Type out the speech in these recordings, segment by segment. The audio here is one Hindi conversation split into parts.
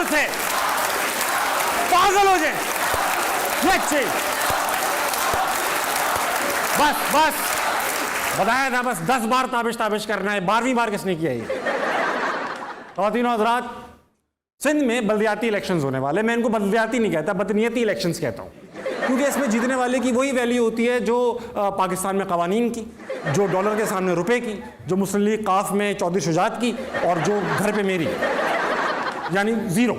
से पागल हो जाए। बस बताया था, बस 10 बार ताबिश करना है, 12वीं बार किसने किया ये? ख़वातीन हज़रात, सिंध में बल्दियाती इलेक्शंस होने वाले। मैं इनको बल्दियाती नहीं कहता, बदनीयती इलेक्शंस कहता हूँ, क्योंकि इसमें जीतने वाले की वही वैल्यू होती है जो पाकिस्तान में कवानीन की, जो डॉलर के सामने रुपए की, जो मुस्लिम लीग काफ में चौधरी शुजात की, और जो घर पे मेरी, यानी ज़ीरो।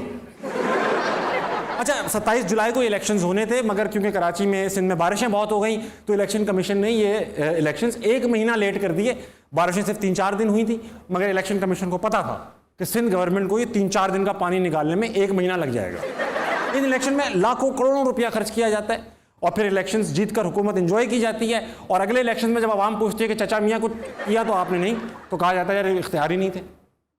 अच्छा, 27 जुलाई को इलेक्शंस होने थे, मगर क्योंकि कराची में, सिंध में बारिशें बहुत हो गई, तो इलेक्शन कमीशन ने ये इलेक्शंस 1 महीना लेट कर दिए। बारिशें सिर्फ 3-4 दिन हुई थी, मगर इलेक्शन कमीशन को पता था कि सिंध गवर्नमेंट को ये 3-4 दिन का पानी निकालने में 1 महीना लग जाएगा। इन इलेक्शन में लाखों करोड़ों रुपया खर्च किया जाता है, और फिर इलेक्शंस जीत कर हुकूमत एंजॉय की जाती है, और अगले इलेक्शन में जब आवाम पूछती है कि चचा मियाँ कुछ किया तो आपने नहीं, तो कहा जाता है यार इख्तियार ही नहीं थे।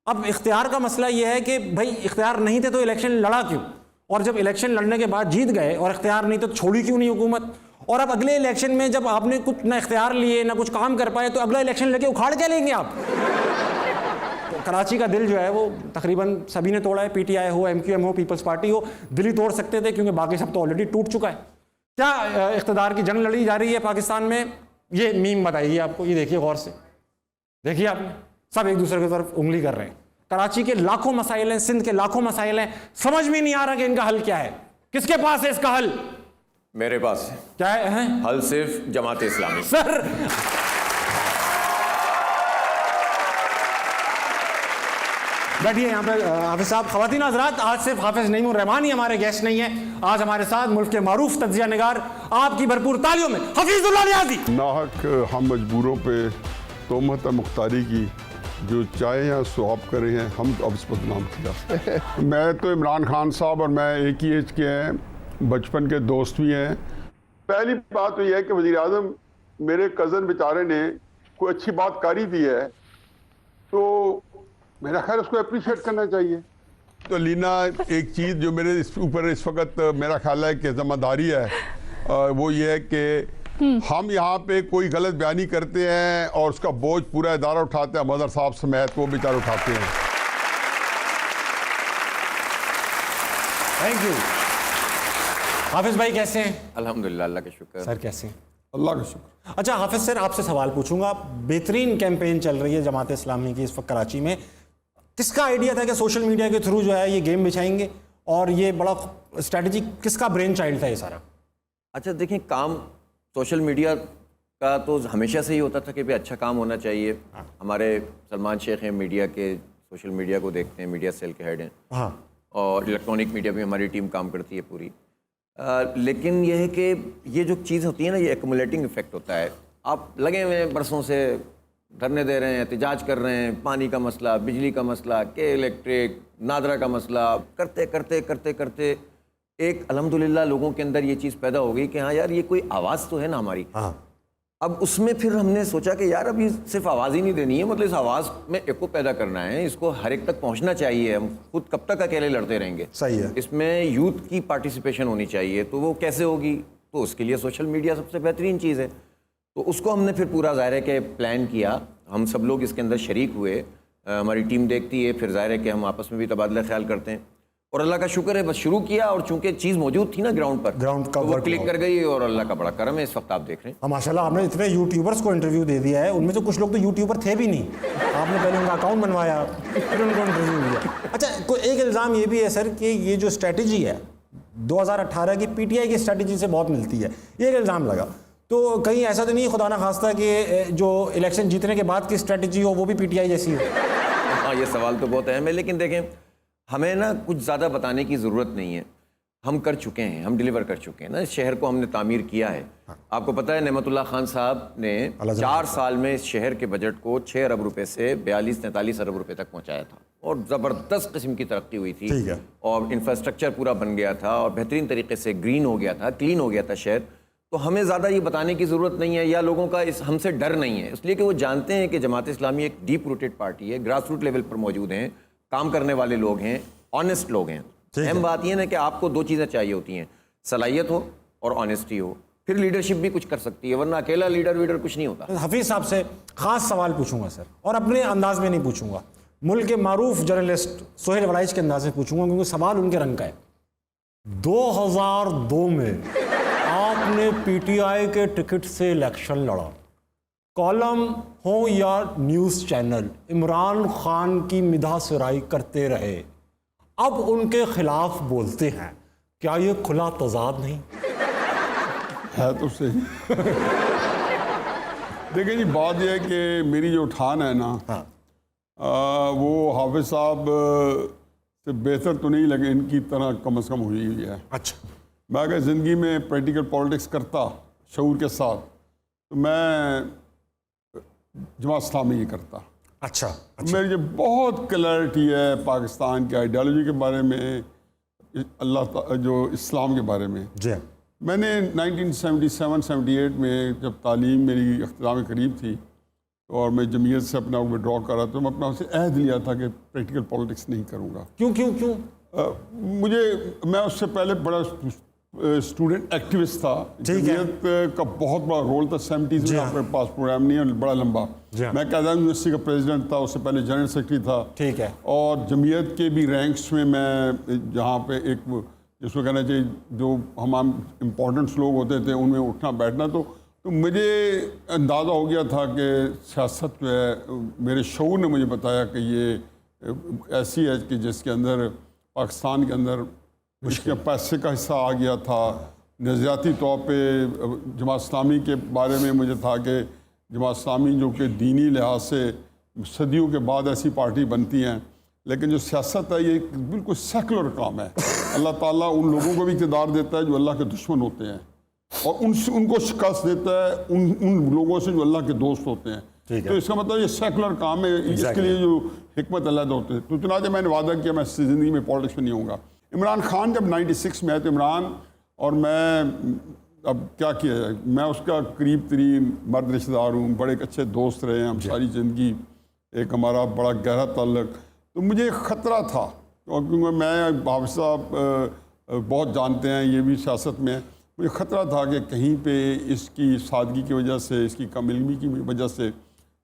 अब इख्तियार का मसला ये है कि भाई इख्तियार नहीं थे तो इलेक्शन लड़ा क्यों, और जब इलेक्शन लड़ने के बाद जीत गए और इख्तियार नहीं तो छोड़ी क्यों नहीं हुकूमत? और अब अगले इलेक्शन में जब आपने कुछ ना इख्तियार लिए ना कुछ काम कर पाए, तो अगला इलेक्शन लेके उखाड़ क्या लेंगे आप? तो कराची का दिल जो है वो तकरीबन सभी ने तोड़ा है, पीटीआई हो, एमक्यूएम हो, पीपल्स पार्टी हो, दिल ही तोड़ सकते थे, क्योंकि बाकी सब तो ऑलरेडी टूट चुका है। क्या इख्तिदार की जंग लड़ी जा रही है पाकिस्तान में? ये मीम बताइए आपको, ये देखिए गौर से, देखिए आपने, सब एक दूसरे की तरफ उंगली कर रहे हैं। कराची के लाखों मसाइल हैं, सिंध के लाखों मसाइल हैं, समझ में नहीं आ रहा कि इनका हल क्या है। किसके पास है इसका हल? मेरे पास है। क्या है? हल सिर्फ जमात इस्लामी। सर बैठिए यहाँ पे हाफिज साहब। ख़वातीन हज़रात, आज सिर्फ हाफिज नईमुर रहमान ही हमारे गेस्ट नहीं है, आज हमारे साथ मुल्क के मारूफ तज्जिया निगार, आपकी भरपूर तालियों में हफीजुल्लाह नियाज़ी। नाहक हम मजबूरों पे तोहमत मुख्तारी की जो चाहे या स्वाब करे हैं, हम अब इस बदनाम किया। मैं तो इमरान खान साहब और मैं एक ही एज के हैं, बचपन के दोस्त भी हैं। पहली बात तो यह है कि वज़ीर आज़म मेरे कज़न बेचारे ने कोई अच्छी बात करी दी है, तो मेरा ख्याल उसको अप्रिशिएट करना चाहिए। तो लीना, एक चीज़ जो मेरे इस ऊपर इस वक्त मेरा ख्याल है कि जिम्मेदारी है, वो ये है कि हम यहाँ पे कोई गलत बयानी करते हैं और उसका बोझ पूरा इदारा उठाते हैं, मदर साहब समेत वो बेचारे उठाते हैं। Thank you. हाफिज भाई कैसे हैं? अल्हम्दुलिल्लाह, अल्लाह का शुक्र। सर कैसे हैं? अल्लाह का शुक्र। अच्छा हाफिज सर, आपसे सवाल पूछूंगा। बेहतरीन कैंपेन चल रही है जमात इस्लामी की इस वक्त कराची में, किसका आइडिया था कि सोशल मीडिया के थ्रू जो है ये गेम बिछाएंगे, और ये बड़ा स्ट्रैटेजी किसका ब्रेन चाइल्ड था ये सारा? अच्छा देखें, काम सोशल मीडिया का तो हमेशा से ही होता था कि भाई अच्छा काम होना चाहिए। हमारे सलमान शेख हैं मीडिया के, सोशल मीडिया को देखते हैं, मीडिया सेल के हेड हैं। हाँ, और इलेक्ट्रॉनिक मीडिया में हमारी टीम काम करती है पूरी। लेकिन यह है कि ये जो चीज़ होती है ना, ये एक्मुलेटिंग इफेक्ट होता है। आप लगे हुए हैं बरसों से, धरने दे रहे हैं, एहतजाज कर रहे हैं, पानी का मसला, बिजली का मसला, के इलेक्ट्रिक, नादरा का मसला, करते करते करते करते एक अल्हम्दुलिल्लाह लोगों के अंदर ये चीज़ पैदा हो गई कि हाँ यार ये कोई आवाज़ तो है ना हमारी। हाँ। अब उसमें फिर हमने सोचा कि यार अभी सिर्फ आवाज़ ही नहीं देनी है, मतलब इस आवाज़ में एको पैदा करना है, इसको हर एक तक पहुंचना चाहिए। हम खुद कब तक अकेले लड़ते रहेंगे? सही है। इसमें यूथ की पार्टिसिपेशन होनी चाहिए। तो वो कैसे होगी? तो उसके लिए सोशल मीडिया सबसे बेहतरीन चीज़ है। तो उसको हमने फिर पूरा ज़ाहिर है कि प्लान किया, हम सब लोग इसके अंदर शरीक हुए, हमारी टीम देखती है, फिर ज़ाहिर है कि हम आपस में भी तबादला ख्याल करते हैं। और अल्लाह का शुक्र है बस शुरू किया, और चूंकि चीज़ मौजूद थी ना ग्राउंड पर, ग्राउंड का तो वो वर्क क्लिक कर गई, और अल्लाह का बड़ा करम है इस वक्त आप देख रहे हैं। माशाल्लाह आपने इतने यूट्यूबर्स को इंटरव्यू दे दिया है, उनमें से कुछ लोग तो यूट्यूबर थे भी नहीं, आपने पहले उनका अकाउंट बनवाया, फिर उनको इंटरव्यू दिया। अच्छा, कोई एक इल्ज़ाम ये भी है सर कि ये जो स्ट्रैटेजी है 2018 की पीटीआई की स्ट्रैटेजी से बहुत मिलती है, ये एक इल्ज़ाम लगा। तो कहीं ऐसा तो नहीं खुदा ना खास्ता कि जो इलेक्शन जीतने के बाद की स्ट्रैटेजी हो वो भी पीटीआई जैसी हो? हाँ, ये सवाल तो बहुत अहम है, लेकिन देखें हमें ना कुछ ज़्यादा बताने की ज़रूरत नहीं है। हम कर चुके हैं, हम डिलीवर कर चुके हैं ना, इस शहर को हमने तामीर किया है। आपको पता है नेमतुल्लाह खान साहब ने 4 साल में इस शहर के बजट को 6 अरब रुपए से 42-43 अरब रुपए तक पहुंचाया था, और ज़बरदस्त किस्म की तरक्की हुई थी। ठीक है। और इंफ्रास्ट्रक्चर पूरा बन गया था, और बेहतरीन तरीके से ग्रीन हो गया था, क्लीन हो गया था शहर। तो हमें ज़्यादा ये बताने की ज़रूरत नहीं है, या लोगों का इस हमसे डर नहीं है, इसलिए कि वो जानते हैं कि जमात इस्लामी एक डीप रूटेड पार्टी है, ग्रास रूट लेवल पर मौजूद हैं, काम करने वाले लोग हैं, ऑनेस्ट लोग हैं। अहम बात यह है कि आपको 2 चीज़ें चाहिए होती हैं, सलाहियत हो और ऑनेस्टी हो, फिर लीडरशिप भी कुछ कर सकती है, वरना अकेला लीडर कुछ नहीं होता। हफीज़ साहब से ख़ास सवाल पूछूंगा सर, और अपने अंदाज में नहीं पूछूंगा। मुल्क के मारूफ जर्नलिस्ट सोहेल वराइच के अंदाज से पूछूंगा, क्योंकि सवाल उनके रंग का है। 2002 में आपने पीटीआई के टिकट से इलेक्शन लड़ा। कॉलम हो या न्यूज़ चैनल इमरान खान की मिधा सिराई करते रहे, अब उनके खिलाफ बोलते हैं, क्या ये खुला तजाद नहीं है? तो सही। देखिए जी, बात यह है कि मेरी जो उठान है ना, हाँ। वो हाफिज साहब से बेहतर तो नहीं लगे, इनकी तरह कम से कम हुई हुई है। अच्छा। मैं अगर ज़िंदगी में प्रैक्टिकल पॉलिटिक्स करता शऊर के साथ, तो मैं जमात इस्लामी ही करता। अच्छा। मेरी जो बहुत क्लैरिटी है पाकिस्तान की आइडियालॉजी के बारे में, जो इस्लाम के बारे में। जी। मैंने 1977-78 में जब तालीम मेरी इख्तिताम करीब थी और मैं जमीयत से अपना विड्रॉ कर रहा, तो मैं अपना उसे अहद लिया था कि प्रैक्टिकल पॉलिटिक्स नहीं करूँगा। क्यों क्यों क्यों? मैं उससे पहले बड़ा स्टूडेंट एक्टिविस्ट था। जमीयत का बहुत बड़ा रोल था 70s में। आपके पास प्रोग्राम नहीं है बड़ा लंबा। मैं कायदा यूनिवर्सिटी का प्रेसिडेंट था, उससे पहले जनरल सेक्रेटरी था। ठीक है। और जमीयत के भी रैंक्स में मैं, जहाँ पे एक जिसको कहना चाहिए जो हम इम्पोर्टेंट्स लोग होते थे, उनमें उठना बैठना, तो मुझे अंदाज़ा हो गया था कि सियासत जो है, मेरे शऊर ने मुझे बताया कि ये ऐसी है कि जिसके अंदर पाकिस्तान के अंदर उसके पैसे का हिस्सा आ गया था। नज़रियाती तौर पे जमात इस्लामी के बारे में मुझे था कि जमात इस्लामी जो कि दीनी लिहाज से सदियों के बाद ऐसी पार्टी बनती हैं, लेकिन जो सियासत है ये बिल्कुल सेकुलर काम है। अल्लाह ताला उन लोगों को भी इक़्तिदार देता है जो अल्लाह के दुश्मन होते हैं, और उनको शिकस्त देता है उन लोगों से जो अल्लाह के दोस्त होते हैं। तो इसका मतलब ये सेकुलर काम है। इसके लिए जो हिकमत अल्लाह होते हैं। तो चुनाचे मैंने वादा किया मैं ज़िंदगी में पॉलिटिक्स में नहीं होऊंगा। इमरान खान जब 96 में आए तो इमरान और मैं, अब क्या किया जाए, मैं उसका करीब तरीन मर्द रिश्तेदार हूँ, बड़े अच्छे दोस्त रहे हैं हम सारी ज़िंदगी, एक हमारा बड़ा गहरा ताल्लुक। तो मुझे ख़तरा था, और क्योंकि मैं हाफिज साहब बहुत जानते हैं, ये भी सियासत में, मुझे ख़तरा था कि कहीं पे इसकी सादगी की वजह से, इसकी कम इल्मी की वजह से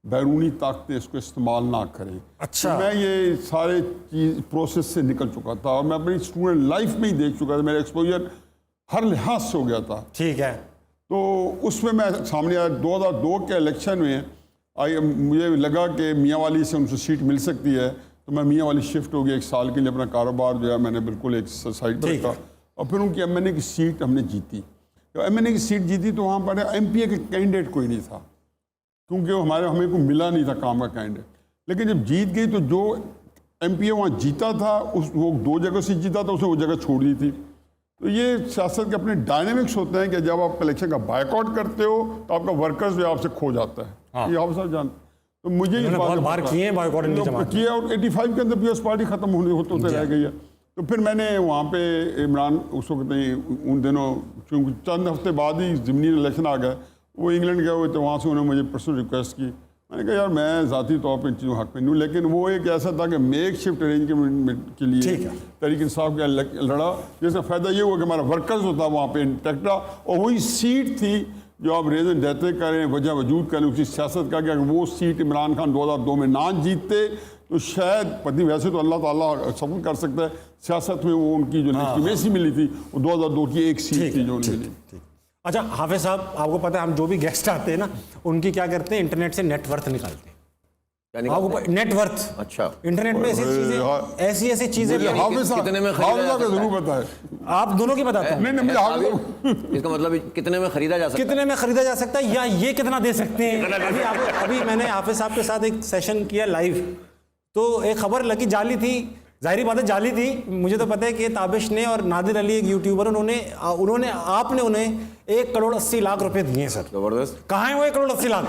बैरूनी ताकतें इसको इस्तेमाल ना करें। अच्छा। तो मैं ये सारे चीज़ प्रोसेस से निकल चुका था, और मैं अपनी स्टूडेंट लाइफ में ही देख चुका था। मेरा एक्सपोजर हर लिहाज से हो गया था। ठीक है। तो उसमें मैं सामने आया 2002 के इलेक्शन में मुझे लगा कि मियाँ वाली से उनसे सीट मिल सकती है, तो मैं मियाँ वाली शिफ्ट हो गया। 1 साल के लिए अपना कारोबार जो है मैंने बिल्कुल एक साइड पर रखा, और फिर उनकी MNA की सीट हमने जीती। तो MNA की सीट जीती तो वहाँ पर MPA के कैंडिडेट कोई नहीं था, क्योंकि हमें को मिला नहीं था काम का कैंडिडेट। लेकिन जब जीत गई तो जो MPA वहाँ जीता था, वो 2 जगह से जीता था, उसने वो जगह छोड़ दी थी। तो ये सियासत के अपने डायनेमिक्स होते हैं कि जब आप इलेक्शन का बायकॉट करते हो तो आपका वर्कर्स जो आपसे खो जाता है। हाँ। ये आप सब जानते। तो मुझे इस बार किए बायकॉट किया, और 85 के अंदर पीएस पार्टी खत्म होते रह गई है। तो फिर मैंने वहाँ पे इमरान उस वक्त नहीं, उन दिनों क्योंकि चंद हफ्ते बाद ही ज़मीनी इलेक्शन आ गए, वो इंग्लैंड गए हुए थे, वहाँ से उन्होंने मुझे पर्सनल रिक्वेस्ट की। मैंने कहा यार मैं ज़ाती तौर पर इन चीज़ों हक़ में नहीं हूँ, लेकिन वो एक ऐसा था कि मेक शिफ्ट अरेंजमेंट के लिए तहरीक इंसाफ का लड़ा, जिसका फ़ायदा ये हुआ कि हमारा वर्कर्स होता वहाँ पे इंटैक्ट रहा, और वही सीट थी जो आप रेजन देते करें, वजह वजूद करें उसी सियासत का। कि अगर वो सीट इमरान खान 2002 में ना जीतते तो शायद पति, वैसे तो अल्लाह ताला सब कर सकता है, सियासत में वो उनकी जो लेजिटिमेसी मिली थी वो 2002 की एक सीट थी जो उन्हें मिली। अच्छा हाफिज साहब, आपको पता है हम जो भी गेस्ट आते हैं ना, उनकी क्या करते हैं, इंटरनेट से नेटवर्थ निकालते हैं। आपको नेटवर्थ? अच्छा। इंटरनेट में ऐसी चीजें कितने में जरूर बताए। आप दोनों की बताते हैं। इसका मतलब कितने में खरीदा जा सकता है? कितने में खरीदा जा सकता है, या ये कितना दे सकते हैं। अभी मैंने हाफिज साहब के साथ एक सेशन किया लाइव, तो एक खबर लगी जाली थी, जाहिर बात है जाली थी। मुझे तो पता है कि ताबिश ने और नादिर अली एक यूट्यूबर, आपने उन्हें 1 करोड़ 80 लाख रुपए दिए सर। जबरदस्त। कहाँ है वो 1 करोड़ 80 लाख?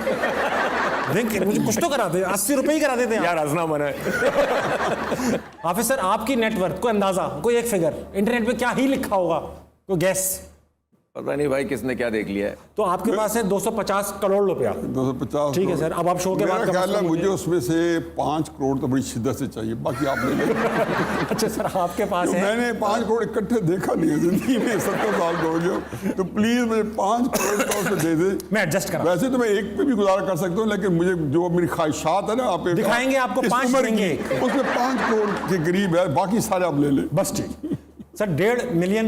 मुझे कुछ तो करा दे, 80 रुपए ही करा देते हैं यार, हंसना मना है। हाफिज सर, आपकी नेटवर्थ को अंदाजा, कोई एक फिगर इंटरनेट पे क्या ही लिखा होगा, कोई गैस? पता नहीं भाई किसने क्या देख लिया है। तो आपके पास है 250 करोड़ रुपया। 250। ठीक है सर, अब आप शो के बाद मेरा ख्याल है मुझे उसमें से 5 करोड़ तो बड़ी शिद्दत से चाहिए, बाकी आप ले लें। अच्छा सर, आपके पास है। मैंने 5 करोड़ इकट्ठे देखा नहीं है जिंदगी में, 70 साल का हो गया, तो प्लीज मुझे 5 करोड़ का उसमें दे दे। मैं एडजस्ट करा। वैसे तो मैं एक पे भी गुजारा कर सकता हूँ, लेकिन मुझे जो मेरी ख्वाहिशात है ना, आप दिखाएंगे आपको, इस 5 उम्र देंगे। की, उसमें 5 करोड़ के करीब है, बाकी सारे आप ले लें। बस ठीक सर, $1.5 मिलियन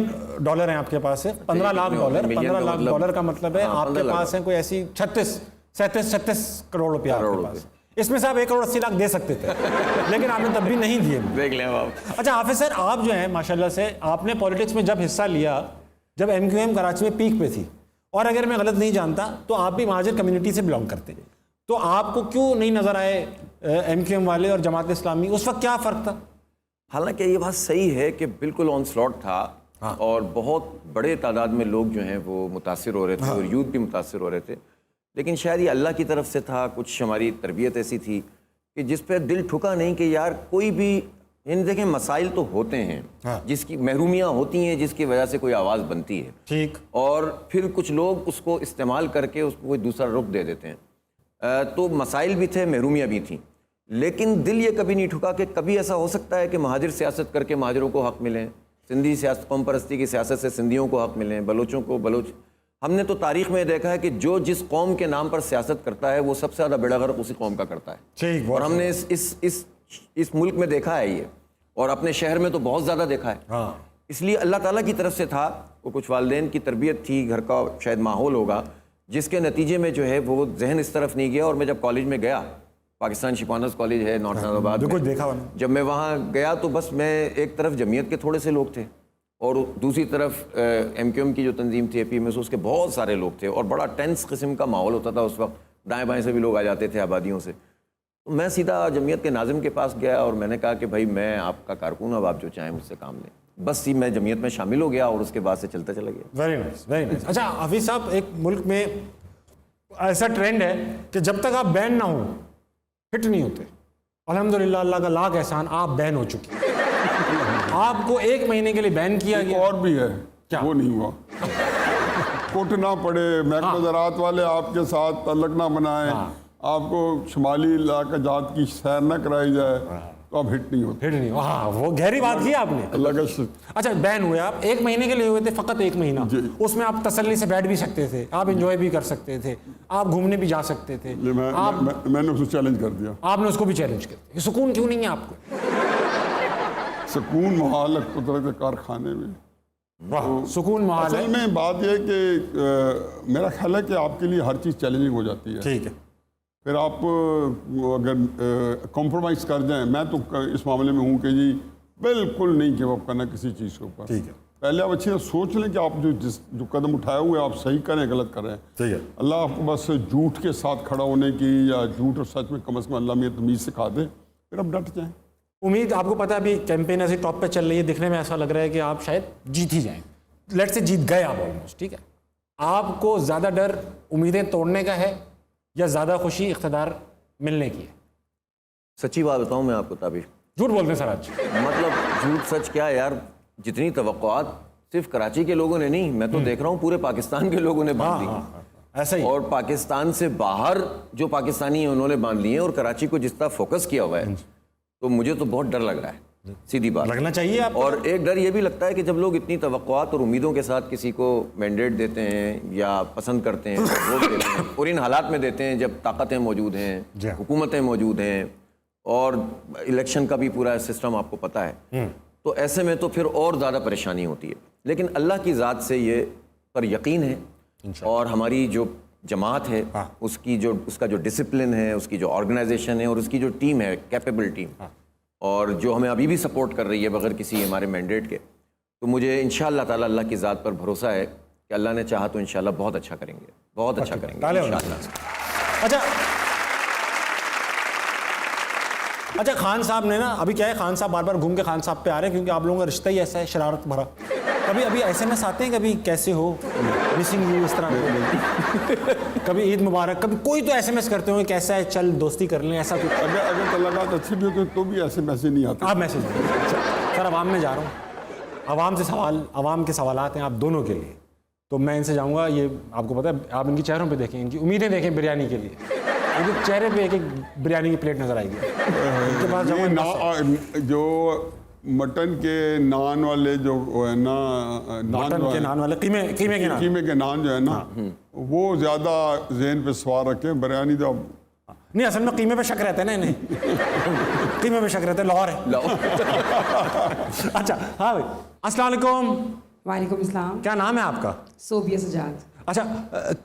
है आपके पास है। 15 लाख डॉलर, 15 लाख डॉलर का मतलब है आपके पास है कोई ऐसी 36 करोड़ रुपया आपके पास। इसमें से आप 1 करोड़ 80 लाख दे सकते थे, लेकिन आपने तब भी नहीं दिए। देख लें आप। अच्छा हाफिज सर, आप जो है माशाल्लाह से आपने पॉलिटिक्स में जब हिस्सा लिया, जब MQM कराची में पीक पे थी, और अगर मैं गलत नहीं जानता तो आप भी महाजिर कम्युनिटी से बिलोंग करते, तो आपको क्यों नहीं नजर आए MQM वाले और जमात इस्लामी? उस वक्त क्या फ़र्क था? हालांकि ये बात सही है कि बिल्कुल ऑन स्लॉट था। हाँ। और बहुत बड़े तादाद में लोग जो हैं वो मुतासिर हो रहे थे। हाँ। और यूथ भी मुतासिर हो रहे थे, लेकिन शायद ये अल्लाह की तरफ से था। कुछ हमारी तरबियत ऐसी थी कि जिस पे दिल ठुका नहीं कि यार कोई भी, इन देखें मसाइल तो होते हैं। हाँ। जिसकी महरूमियाँ होती हैं, जिसकी वजह से कोई आवाज़ बनती है। ठीक। और फिर कुछ लोग उसको इस्तेमाल करके उसको कोई दूसरा रुख दे देते हैं। तो मसाइल भी थे, महरूमियाँ भी थीं, लेकिन दिल ये कभी नहीं ठुका कि कभी ऐसा हो सकता है कि महाजिर सियासत करके महाजिरों को हक़ मिलें, सिंधी सियासत, कौम परस्ती की सियासत से सिंधियों को हक़ मिलें, बलोचों को बलोच। हमने तो तारीख़ में देखा है कि जो जिस कौम के नाम पर सियासत करता है वो सबसे ज़्यादा बेड़ा गर्क उसी कौम का करता है। और हमने इस मुल्क में देखा है ये, और अपने शहर में तो बहुत ज़्यादा देखा है। हाँ। इसलिए अल्लाह ताला की तरफ से था, वो कुछ वालिदैन की तरबियत थी, घर का शायद माहौल होगा, जिसके नतीजे में जो है वो जहन इस तरफ नहीं गया। और मैं जब कॉलेज में गया, पाकिस्तान शिपानस कॉलेज है नॉर्थ नाजाबाद में, देखा। जब मैं वहाँ गया तो बस मैं एक तरफ जमीयत के थोड़े से लोग थे और दूसरी तरफ MQM की जो तंजीम थी AP में, उसके बहुत सारे लोग थे और बड़ा टेंस किस्म का माहौल होता था उस वक्त। दाएं बाएं से भी लोग आ जाते थे आबादियों से। तो मैं सीधा जमीयत के नाजिम के पास गया और मैंने कहा कि भाई मैं आपका कारकुन, अब आप जो चाहें मुझसे काम लें। बस ही मैं जमीयत में शामिल हो गया और उसके बाद से चलता चला गया। Very nice, very nice. अच्छा हाफिज साहब, एक मुल्क में ऐसा ट्रेंड है कि जब तक आप बैन ना हो फिट नहीं होते। अल्हम्दुलिल्लाह, अल्लाह का लाख एहसान, आप बैन हो चुके हैं। आपको 1 महीने के लिए बैन किया गया। और भी है क्या? वो नहीं हुआ। कोटना पड़े, महकमा ज़राअत वाले आपके साथ तल्लक ना बनाएं, आपको शुमाली इलाका जात की सैर न कराई जाए, तो आप हिट नहीं होते। हिट नहीं, हाँ वो गहरी बात की आपने। अल्लाह का अच्छा, बैन हुए आप, 1 महीने के लिए हुए थे, फ़कत 1 महीना। उसमें आप तसल्ली से बैठ भी सकते थे, आप इंजॉय भी कर सकते थे, आप घूमने भी जा सकते थे। मैंने उसको चैलेंज कर दिया। आपने उसको भी चैलेंज कर दिया। सुकून क्यों नहीं है आपको? सुकून महाल है कुदरत के कारखाने में। वाह, सुकून महाल है। असल में बात यह है कि मेरा ख्याल है कि आपके लिए हर चीज़ चैलेंजिंग हो जाती है। ठीक है। फिर आप अगर कॉम्प्रोमाइज़ कर जाएं, मैं तो इस मामले में हूँ कि जी बिल्कुल नहीं गिव अप करना किसी चीज़ के ऊपर। ठीक है। पहले आप अच्छी तरह सोच लें कि आप जो कदम उठाए हुए आप सही करें, गलत कर रहे हैं। ठीक है। अल्लाह आपको बस झूठ के साथ खड़ा होने की या झूठ और सच में कम से कम अल्लाह में तमीज़ सिखा दे, फिर आप डट जाएँ। उम्मीद, आपको पता है अभी कैंपेन ऐसे टॉप पे चल रही है, दिखने में ऐसा लग रहा है कि आप शायद जीत ही जाएं। लेट से जीत गए आप ऑलमोस्ट। ठीक है। आपको ज़्यादा डर उम्मीदें तोड़ने का है या ज़्यादा खुशी इख्तिदार मिलने की है? सच्ची बात बताऊं मैं आपको ताबिश, झूठ बोलते हैं सर आज। मतलब झूठ सच क्या यार, जितनी तवक्कुआत सिर्फ कराची के लोगों ने नहीं, मैं तो देख रहा हूँ पूरे पाकिस्तान के लोगों ने बांध ली। ऐसा ही। और पाकिस्तान से बाहर जो पाकिस्तानी हैं उन्होंने बांध लिए, और कराची को जिस तरह फोकस किया हुआ है, तो मुझे तो बहुत डर लग रहा है, सीधी बात। लगना चाहिए आपको। और एक डर ये भी लगता है कि जब लोग इतनी तवक्कुआत और उम्मीदों के साथ किसी को मैंडेट देते हैं या पसंद करते हैं, वोट देते हैं, और इन हालात में देते हैं जब ताकतें मौजूद हैं, हुकूमतें मौजूद हैं और इलेक्शन का भी पूरा सिस्टम आपको पता है, तो ऐसे में तो फिर और ज़्यादा परेशानी होती है। लेकिन अल्लाह की ज़ात से ये पर यकीन है, और हमारी जो जमात है उसका जो डिसिप्लिन है, उसकी जो ऑर्गेनाइजेशन है और उसकी जो टीम है, कैपेबल टीम, और जो हमें अभी भी सपोर्ट कर रही है बगैर किसी हमारे मैंडेट के, तो मुझे इंशाअल्लाह ताला अल्लाह की ज़ात पर भरोसा है कि अल्लाह ने चाहा तो इंशाअल्लाह बहुत अच्छा करेंगे, बहुत अच्छा करेंगे इंशाअल्लाह। अच्छा खान साहब ने ना, अभी क्या है, खान साहब बार बार घूम के खान साहब पे आ रहे हैं क्योंकि आप लोगों का रिश्ता ही ऐसा है, शरारत भरा। कभी अभी SMS आते हैं, कभी कैसे हो, मिसिंग यू, इस तरह कभी ईद मुबारक, कभी कोई तो SMS करते होंगे कैसा है, चल दोस्ती कर लें, ऐसा कुछ? अगर तल्लुकात अच्छी भी होती तो भी ऐसे मैसेज नहीं आते। आप मैसेज सर, अवाम में जा रहा हूँ, अवाम से सवाल, अवाम के सवालात हैं आप दोनों के लिए। तो मैं इनसे जाऊंगा, ये आपको पता है, आप इनकी चेहरों पे देखें, इनकी उम्मीदें देखें बिरयानी के लिए, इनके चेहरे पे एक एक बिरयानी की प्लेट नजर आएगी। इनके पास ये जाऊंगा, जो मटन के नान वाले जो है ना, मटन के नान वाले, कीमे के नान, कीमे के नान जो है ना, वो ज़्यादा जहन पे सवार रखें। बिरयानी तो नहीं, असल में कीमे पे शक रहता है ना इन्हें, कीमे पे शक रहता है, लाहौर है। अच्छा हाँ भाई, अस्सलाम वालेकुम। वालेकुम अस्सलाम। क्या नाम है आपका? सोबिया सजाद। अच्छा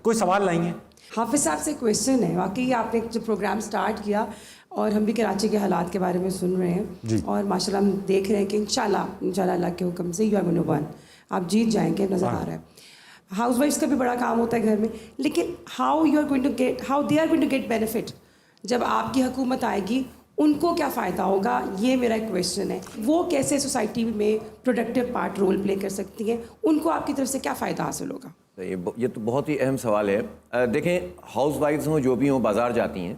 कोई सवाल लाएंगे? हाफिज साहब से क्वेश्चन है, वाकई आपने जो प्रोग्राम स्टार्ट किया और हम भी कराची के हालात के बारे में सुन रहे हैं और माशाल्लाह हम देख रहे हैं कि इंशाल्लाह अल्लाह के हुक्म से यू आर गोना वन, आप जीत जाएंगे, नज़र आ रहा है। हाउस वाइफ्स का भी बड़ा काम होता है घर में, लेकिन how they are going to get benefit जब आपकी हुकूमत आएगी, उनको क्या फ़ायदा होगा, ये मेरा एक क्वेश्चन है। वो कैसे सोसाइटी में प्रोडक्टिव पार्ट रोल प्ले कर सकती हैं, उनको आपकी तरफ से क्या फ़ायदा हासिल होगा? ये तो बहुत ही अहम सवाल है। देखें, हाउस वाइफ्स हों जो भी हों, बाज़ार जाती हैं,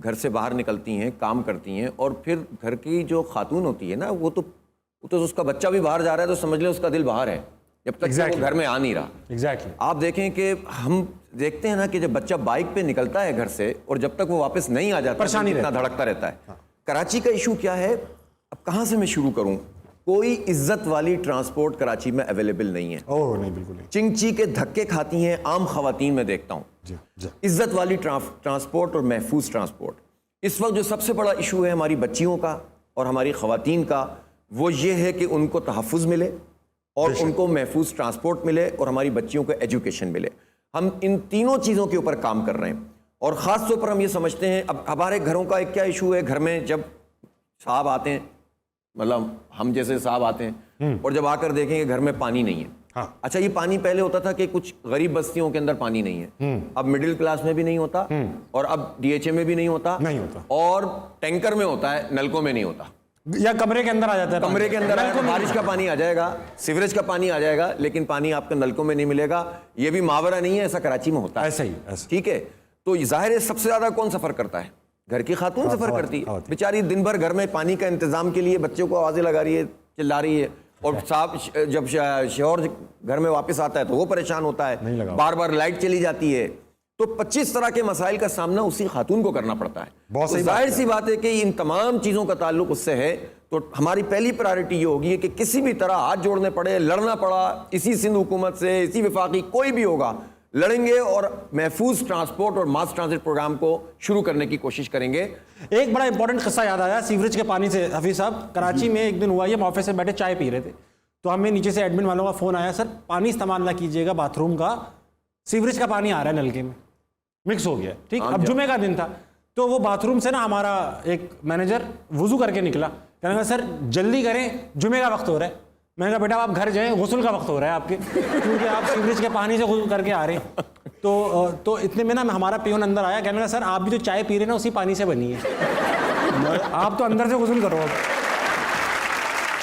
घर से बाहर निकलती हैं, काम करती हैं, और फिर घर की जो खातून होती है ना, वो तो उसका बच्चा भी बाहर जा रहा है तो समझ लें उसका दिल बाहर है, जब तक वो घर में आ नहीं रहा। एग्जैक्टली। आप देखें कि हम देखते हैं ना कि जब बच्चा बाइक पे निकलता है घर से और जब तक वो वापस नहीं आ जाता, परेशानी इतना धड़कता रहता है। कराची का इशू क्या है, अब कहाँ से मैं शुरू करूँ? कोई इज्जत वाली ट्रांसपोर्ट कराची में अवेलेबल नहीं है। ओह नहीं, बिल्कुल नहीं। चिंची के धक्के खाती हैं आम खवातीन में देखता हूँ। इज्जत वाली ट्रांसपोर्ट और महफूज ट्रांसपोर्ट, इस वक्त जो सबसे बड़ा इशू है हमारी बच्चियों का और हमारी खवातीन का, वो ये है कि उनको तहफ़्फ़ुज़ मिले और उनको महफूज ट्रांसपोर्ट मिले और हमारी बच्चियों को एजुकेशन मिले। हम इन तीनों चीज़ों के ऊपर काम कर रहे हैं और ख़ास तौर पर हम ये समझते हैं, अब हमारे घरों का एक क्या इशू है, घर में जब साहब आते हैं, मतलब हम जैसे साहब आते हैं और जब आकर देखेंगे घर में पानी नहीं है। हाँ। अच्छा, ये पानी पहले होता था कि कुछ गरीब बस्तियों के अंदर पानी नहीं है, अब मिडिल क्लास में भी नहीं होता और अब DHA में भी नहीं होता और टैंकर में होता है, नलकों में नहीं होता, या कमरे के अंदर आ जाता है, कमरे के अंदर बारिश का पानी आ जाएगा, सीवरेज का पानी आ जाएगा, लेकिन पानी आपके नलकों में नहीं मिलेगा। ये भी मावरा नहीं है, ऐसा कराची में होता है। ऐसा ही, ठीक है। तो जाहिर है सबसे ज्यादा कौन सफर करता है? घर की खातून सफर करती है बेचारी, दिन भर घर में पानी का इंतजाम के लिए बच्चों को आवाजें लगा रही है, चिल्ला रही है, और साहब जब शौहर घर में वापस आता है तो वो परेशान होता है, बार बार लाइट चली जाती है। तो 25 तरह के मसाइल का सामना उसी खातून को करना पड़ता है। बहुत जाहिर सी बात है कि इन तमाम चीज़ों का ताल्लुक उससे है। तो हमारी पहली प्रायोरिटी ये होगी कि किसी भी तरह हाथ जोड़ने पड़े, लड़ना पड़ा, इसी सिंध हुकूमत से, इसी विफाकी कोई भी होगा, लड़ेंगे और महफूज ट्रांसपोर्ट और मास ट्रांजिट प्रोग्राम को शुरू करने की कोशिश करेंगे। एक बड़ा इंपॉर्टेंट किस्सा याद आया सीवरेज के पानी से। हफीज साहब, कराची में एक दिन हुआ, ये हम ऑफिस से बैठे चाय पी रहे थे, तो हमें नीचे से एडमिन वालों का फ़ोन आया, सर पानी इस्तेमाल ना कीजिएगा बाथरूम का, सीवरेज का पानी आ रहा है नलके में, मिक्स हो गया। ठीक, अब जुमे का दिन था, तो वो बाथरूम से ना हमारा एक मैनेजर वुजू करके निकला, कहने लगा सर जल्दी करें, जुमे का वक्त हो रहा है। मैंने कहा बेटा आप घर जाएं, गुस्ल का वक्त हो रहा है आपके, क्योंकि आप सीवरेज के पानी से गुस्ल करके आ रहे हैं। तो इतने में ना हमारा पियोन अंदर आया, कहने लगा सर आप भी तो चाय पी रहे ना, उसी पानी से बनी है, आप तो अंदर से गुस्ल करो। अब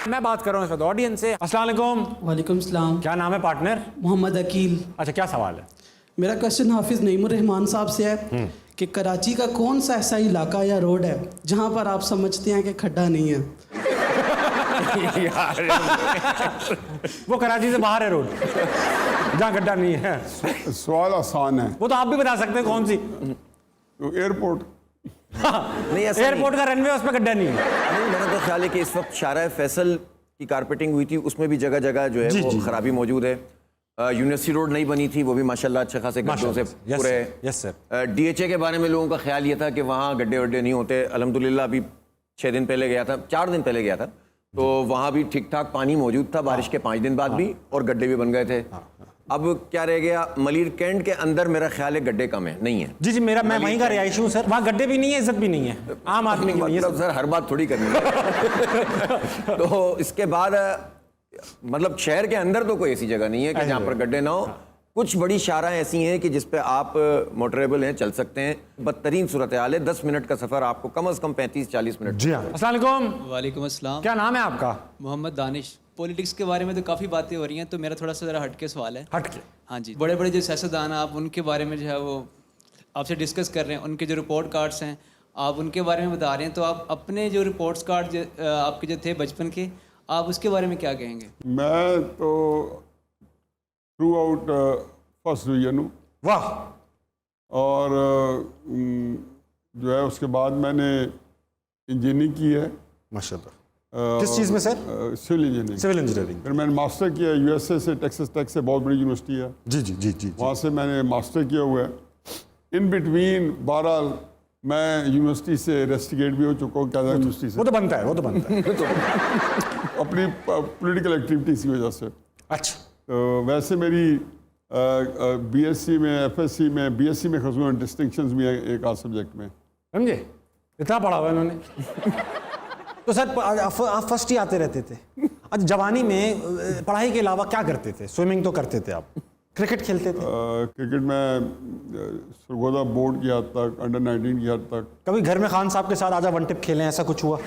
मैं बात कर रहा हूँ इस वक्त ऑडियंस से। अस्सलाम वालेकुम। वालेकुम सलाम। क्या नाम है पार्टनर? मोहम्मद अकील। अच्छा, क्या सवाल है? मेरा क्वेश्चन हाफिज़ नईमुर रहमान साहब से है कि कराची का कौन सा ऐसा इलाका या रोड है जहाँ पर आप समझते हैं कि खड्डा नहीं है? वो कराची से बाहर है रोड जहाँ गड्ढा नहीं है। सवाल आसान है, वो तो आप भी बता सकते हैं कौन सी। एयरपोर्ट। नहीं, ऐसा एयरपोर्ट का रनवे, उस पर गड्ढा नहीं है। नहीं, मेरा तो ख्याल है कि इस वक्त शारा फैसल की कारपेटिंग हुई थी, उसमें भी जगह जगह जो है वो खराबी मौजूद है। यूनिवर्सिटी रोड नहीं बनी थी, वो भी माशाल्लाह अच्छे खासे गड्ढों से पूरे है। Yes sir. DHA के बारे में लोगों का ख्याल ये था कि वहाँ गड्ढे वड्ढे नहीं होते। अल्हम्दुलिल्लाह अभी 6 दिन पहले गया था, 4 दिन पहले गया था, तो वहाँ भी ठीक ठाक पानी मौजूद था बारिश के 5 दिन बाद भी, और गड्ढे भी बन गए थे। अब क्या रह गया, मलिर कैंट के अंदर मेरा ख्याल है गड्ढे कम है, नहीं है। जी मैं वहीं का रिहायशी हूँ सर, वहाँ गड्ढे भी नहीं है, इज्जत भी नहीं है, आम आदमी की नहीं है। सर हर बात थोड़ी करनी है। तो इसके बाद मतलब शहर के अंदर तो कोई ऐसी जगह नहीं है कि जहाँ पर गड्ढे ना हो। कुछ बड़ी शारा ऐसी हैं कि जिस पे आप मोटरेबल हैं, चल सकते हैं। बदतरीन सूरत हाल है, 10 मिनट का सफ़र आपको कम से कम 35-40 मिनट। जी हाँ। अस्सलाम वालेकुम। वालेकुम अस्सलाम। क्या नाम है आपका? मोहम्मद दानिश। पॉलिटिक्स के बारे में तो काफ़ी बातें हो रही हैं, तो मेरा थोड़ा सा ज़रा हटके सवाल है। हटके? हाँ जी, बड़े बड़े जो सियासतदान हैं, आप उनके बारे में जो है वो आपसे डिस्कस कर रहे हैं, उनके जो रिपोर्ट कार्ड्स हैं आप उनके बारे में बता रहे हैं, तो आप अपने जो रिपोर्ट्स कार्ड आपके जो थे बचपन के, आप उसके बारे में क्या कहेंगे? मैं तो थ्रू आउट फर्स्ट डिवीजन हूँ। वाह, और जो है उसके बाद मैंने इंजीनियरिंग की है। माशाल्लाह। किस चीज़ में sir? Civil engineering. Civil engineering. फिर मैंने मास्टर किया यूएसए से, टेक्सास टेक से, बहुत बड़ी यूनिवर्सिटी है, जी जी जी जी। वहाँ से मैंने मास्टर किया हुआ है। इन बिटवीन बहरहाल मैं यूनिवर्सिटी से रेस्टिकेट भी हो चुका हूँ, कैदा यूनिवर्सिटी से, वो तो बनता है, वो तो बनता है। अपनी पॉलिटिकल एक्टिविटीज़ की वजह से। अच्छा, तो वैसे मेरी बीएससी में, एफएससी में, बीएससी में खसूस डिस्टिंक्शंस भी हैं एक आध सब्जेक्ट में। समझे, इतना पढ़ा हुआ इन्होंने। तो सर आप फर्स्ट ही आते रहते थे। अच्छा, जवानी में पढ़ाई के अलावा क्या करते थे? स्विमिंग तो करते थे आप, क्रिकेट खेलते थे? क्रिकेट में सरगोदा बोर्ड की हद तक, अंडर 19 की हद तक। कभी घर में खान साहब के साथ आजा वन टिप खेलें, ऐसा कुछ हुआ?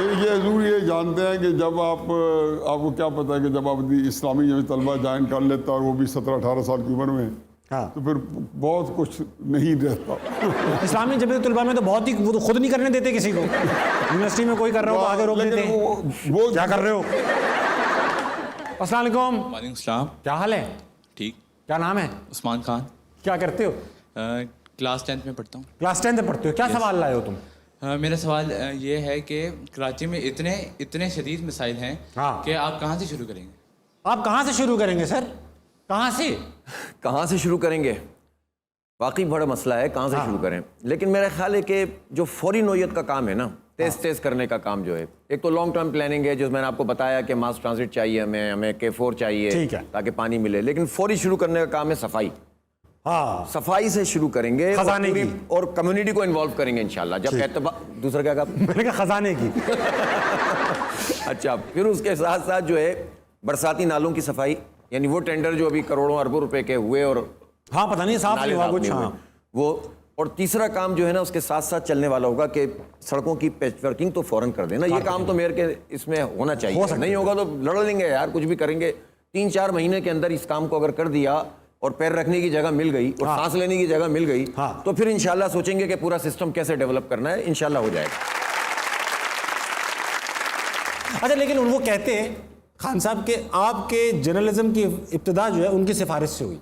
ये ज़रूर ये जानते हैं कि जब आपको क्या पता है कि जब आप इस्लामी जो तलबा ज्वाइन कर लेता और वो भी 17-18 साल की उम्र में, हाँ, तो फिर बहुत कुछ नहीं रहता। इस्लामी जमीयत उलमा में तो बहुत ही, वो तो खुद नहीं करने देते किसी को। यूनिवर्सिटी में कोई कर रहा हो तो आगे रोक देते हैं, वो क्या कर रहे हो? अस्सलाम वालेकुम। वालेकुम सलाम। क्या हाल है? ठीक। क्या नाम है? उस्मान खान। क्या करते हो? क्लास 10th में पढ़ता हूँ। क्लास 10 में पढ़ते हो? क्या सवाल लाए हो तुम? मेरा सवाल ये है कि कराची में इतने शदीद मसाइल हैं हाँ। कि आप कहाँ से शुरू करेंगे? आप कहाँ से शुरू करेंगे सर? कहाँ से? कहाँ से शुरू करेंगे? वाकई बड़ा मसला है, कहाँ से शुरू करें। लेकिन मेरा ख्याल है कि जो फौरी नौयत का काम है ना, तेज़ करने का काम जो है, एक तो लॉन्ग टर्म प्लानिंग है, जो मैंने आपको बताया कि मास ट्रांजिट चाहिए, हमें K4 चाहिए, ठीक है, ताकि पानी मिले। लेकिन फौरी शुरू करने का काम है सफाई। हाँ, सफाई से शुरू करेंगे खजाने की, और कम्युनिटी को इन्वॉल्व करेंगे इंशाल्लाह। जब दूसरा क्या कहा मैंने कहा खजाने की। अच्छा, फिर उसके साथ साथ जो है बरसाती नालों की सफाई, यानी वो टेंडर जो अभी करोड़ों अरबों रुपए के हुए और हाँ, पता नहीं साफ नहीं हुआ कुछ। हाँ, वो। और तीसरा काम जो है ना उसके साथ साथ चलने वाला होगा कि सड़कों की पैचवर्किंग तो फौरन कर देना। ये काम तो मेयर के इसमें होना चाहिए, नहीं होगा तो लड़ लेंगे यार, कुछ भी करेंगे। 3-4 महीने के अंदर इस काम को अगर कर दिया और पैर रखने की जगह मिल गई और सांस लेने की जगह मिल गई, तो फिर इंशाल्लाह सोचेंगे कि पूरा सिस्टम कैसे डेवलप करना है, इंशाल्लाह हो जाएगा। अच्छा, लेकिन वो कहते हैं खान साहब के आपके जर्नलिज्म की इब्तिदा जो है उनकी सिफारिश से हुई,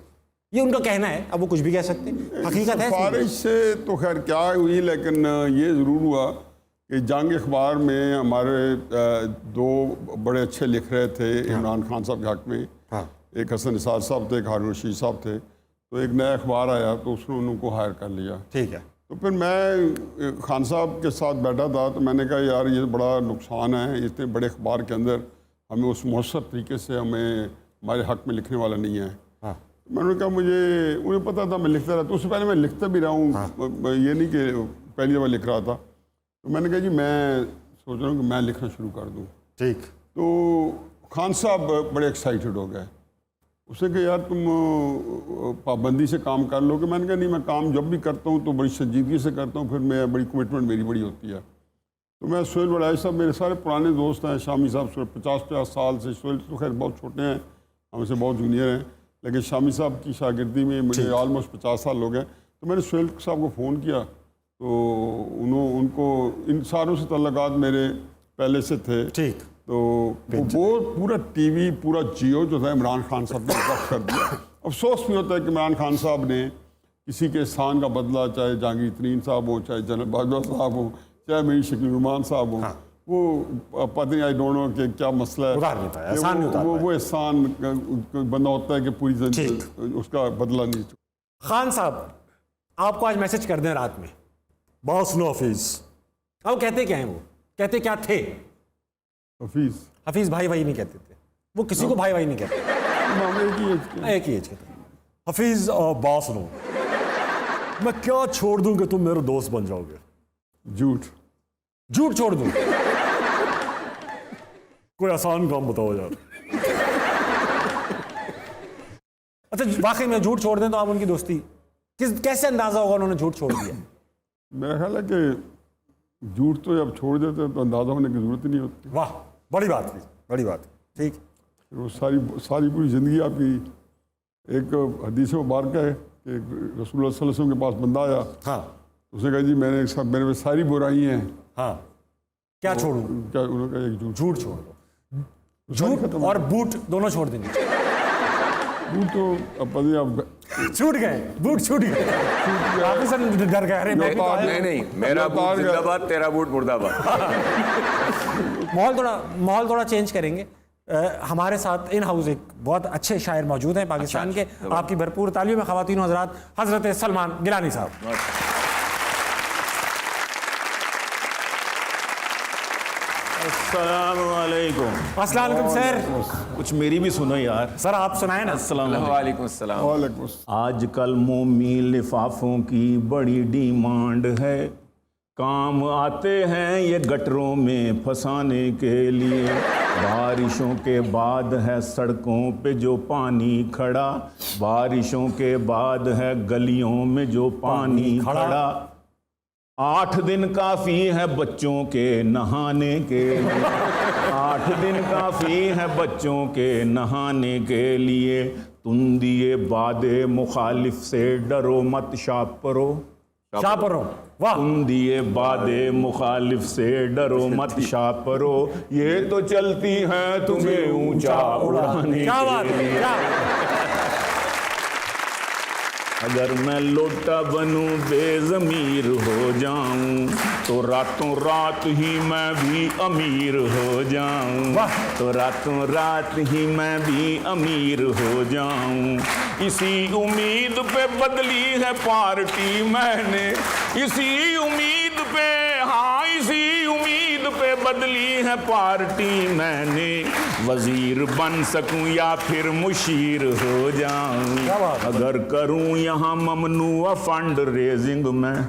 ये उनका कहना है। अब वो कुछ भी कह सकते हैं, हकीकत है। सिफारिश से तो खैर क्या हुई, लेकिन ये ज़रूर हुआ कि जंग अखबार में हमारे 2 बड़े अच्छे लिख रहे थे इमरान खान साहब के हक़ में। हाँ, एक हसन निसार साहब थे, एक हारून रशीद साहब थे। तो एक नया अखबार आया तो उसने उनको हायर कर लिया। ठीक है। तो फिर मैं खान साहब के साथ बैठा था, तो मैंने कहा यार ये बड़ा नुकसान है, इतने बड़े अखबार के अंदर हमें उस मौसर तरीके से हमारे हक़ में लिखने वाला नहीं है। हाँ, तो मैंने कहा उन्हें पता था मैं लिखता रहता, उससे पहले मैं लिखता भी रहा हूँ। हाँ। ये नहीं कि पहली दफ़ा लिख रहा था। तो मैंने कहा जी मैं सोच रहा हूँ कि मैं लिखना शुरू कर दूँ। ठीक। तो खान साहब बड़े एक्साइटेड हो गए। उसने कहा यार तुम पाबंदी से काम कर लोगे? मैंने कहा नहीं, मैं काम जब भी करता हूँ तो बड़ी संजीदगी से करता हूँ, फिर मैं बड़ी कमिटमेंट मेरी बड़ी होती है। तो मैं सोहेल वड़ाई साहब, मेरे सारे पुराने दोस्त हैं, शामी साहब 50-50 साल से, सोहेल तो खैर बहुत छोटे हैं, हमसे बहुत जूनियर हैं, लेकिन शामी साहब की शागिर्दी में मुझे ऑलमोस्ट 50 साल हो गए। तो मैंने सोहेल साहब को फ़ोन किया, तो उनको इन सारों से तल्लुकात मेरे पहले से थे। ठीक। तो वो पूरा टीवी, पूरा जियो जो था इमरान खान साहब ने वक्त कर दिया। अफसोस भी होता है कि इमरान खान साहब ने किसी के एहसान का बदला, चाहे जहांगीर तरीन साहब हो, चाहे जनरल बाजवा साहब हो, चाहे मेरी शकील रहमान साहब हो, वो पता नहीं, आई डोंट नो कि क्या मसला है, वो एहसान बंदा होता है कि पूरी जिंदगी उसका बदला नहीं। खान साहब आपको आज मैसेज कर दें रात में, बॉस नो हफीज, अब कहते क्या हैं? वो कहते क्या थे? हफीज भाई नहीं कहते थे, वो किसी को भाई नहीं कहते, एक ही एज के थे। हफीज बॉस नो, मैं क्या छोड़ दूं कि तुम मेरे दोस्त बन जाओगे? झूठ छोड़ दूं? कोई आसान काम बताओ यार। अच्छा, वाकई में झूठ छोड़ दें तो आप उनकी दोस्ती कैसे अंदाजा होगा उन्होंने झूठ छोड़ दिया? मेरा ख्याल है कि झूठ तो जब छोड़ देते तो अंदाजा होने की जरूरत ही नहीं होती। वाह, बड़ी बात थी, बड़ी बात। ठीक। वो सारी पूरी ज़िंदगी आपकी, एक हदीस मुबारक है कि रसूलुल्लाह सल्लल्लाहु अलैहि वसल्लम के पास बंदा आया। हाँ। उसने कहा जी मेरे में सारी बुराई हैं। हाँ, क्या छोड़ूं? क्या? उन्होंने कहा एक झूठ छोड़ दो। झूठ और बूट दोनों छोड़ देंगे। बूट तो पता नहीं आप छूट गए, बूट छूट गए, ऑफिसर डर गए। अरे मैं तो आया। नहीं, मेरा बूट जिंदाबाद, तेरा बूट मुर्दाबाद। माहौल थोड़ा चेंज करेंगे। हमारे साथ इन हाउस एक बहुत अच्छे शायर मौजूद हैं पाकिस्तान के। आपकी भरपूर तालियों में ख़वातीन हज़रात, हज़रत सलमान गिलानी साहब। अस्सलामुअलैकुम। अस्सलाम वालेकुम सर। कुछ मेरी भी सुनो यार। सर आप सुनाए ना। वालेकुम अस्सलाम। वालेकुम। आजकल मोमी लिफाफों की बड़ी डिमांड है, काम आते हैं ये गटरों में फंसाने के लिए। बारिशों के बाद है सड़कों पे जो पानी खड़ा, बारिशों के बाद है गलियों में जो पानी खड़ा। 8 दिन काफ़ी है बच्चों के नहाने के लिए, 8 दिन काफ़ी है बच्चों के नहाने के लिए। तुम दिए बादे मुखालिफ से डरो मत शापरो, शापरो, वाह। तुम दिए बादे मुखालिफ से डरो मत शापरो, ये तो चलती है तुम्हें ऊंचा उड़ाने क्या बात के है, लिए। क्या? अगर मैं लोटा बनूं बेज़मीर हो जाऊं तो रातों रात ही मैं भी अमीर हो जाऊं, तो रातों रात ही मैं भी अमीर हो जाऊं। इसी उम्मीद पे बदली है पार्टी मैंने, इसी उम्मीद पे, हाँ इसी उम्मीद पे बदली है पार्टी मैंने। वजीर बन सकूं या फिर मुशीर हो जाऊं, अगर करूं यहाँ ममनुआ फंड रेजिंग में,